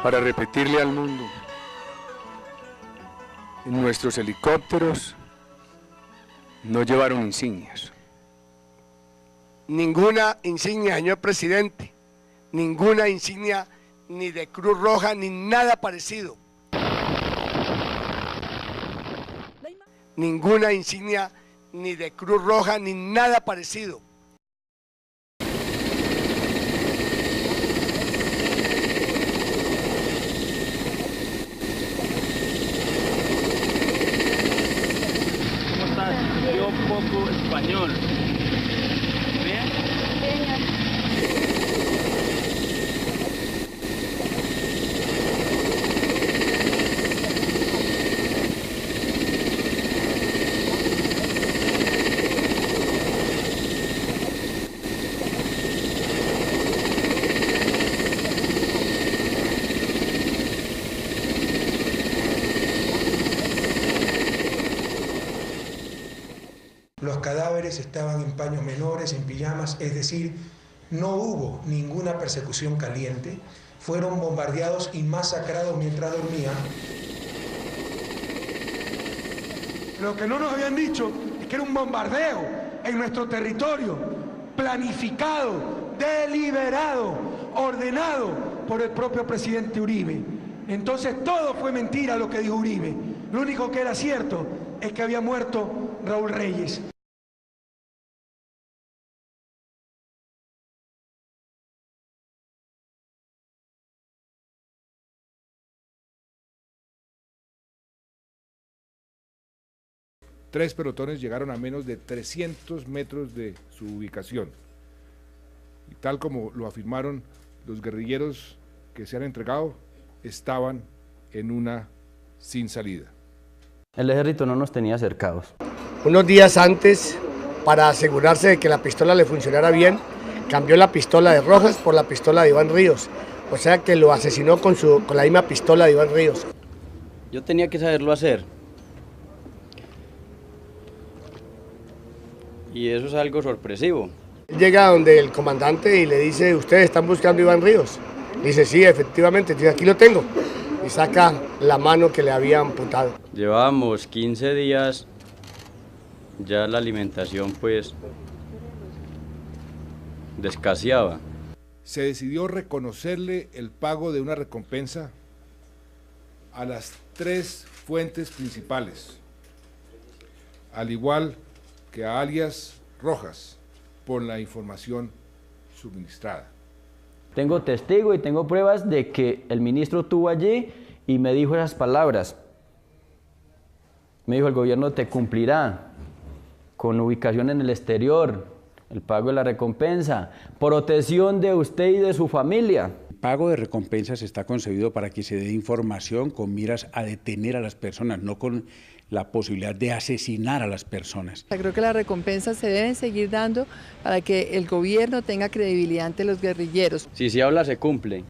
Para repetirle al mundo, nuestros helicópteros no llevaron insignias. Ninguna insignia, señor presidente, ninguna insignia ni de Cruz Roja ni nada parecido. Ninguna insignia ni de Cruz Roja ni nada parecido. Yo poco español. ¿Bien? Los cadáveres estaban en paños menores, en pijamas, es decir, no hubo ninguna persecución caliente, fueron bombardeados y masacrados mientras dormían. Lo que no nos habían dicho es que era un bombardeo en nuestro territorio, planificado, deliberado, ordenado por el propio presidente Uribe. Entonces todo fue mentira lo que dijo Uribe. Lo único que era cierto es que había muerto Raúl Reyes. Tres pelotones llegaron a menos de 300 metros de su ubicación. Y tal como lo afirmaron los guerrilleros que se han entregado, estaban en una sin salida. El ejército no nos tenía cercados. Unos días antes, para asegurarse de que la pistola le funcionara bien, cambió la pistola de Rojas por la pistola de Iván Ríos. O sea que lo asesinó con la misma pistola de Iván Ríos. Yo tenía que saberlo hacer. Y eso es algo sorpresivo. Llega donde el comandante y le dice, ¿ustedes están buscando a Iván Ríos? Dice, sí, efectivamente, dice, aquí lo tengo. Y saca la mano que le había amputado. Llevábamos 15 días, ya la alimentación pues escaseaba. Se decidió reconocerle el pago de una recompensa a las 3 fuentes principales, al igual que a alias Rojas, por la información suministrada. Tengo testigo y tengo pruebas de que el ministro estuvo allí y me dijo esas palabras. Me dijo, el gobierno te cumplirá con ubicación en el exterior, el pago de la recompensa, protección de usted y de su familia. El pago de recompensas está concebido para que se dé información con miras a detener a las personas, no con la posibilidad de asesinar a las personas. Creo que las recompensas se deben seguir dando para que el gobierno tenga credibilidad ante los guerrilleros. Si se habla, se cumple.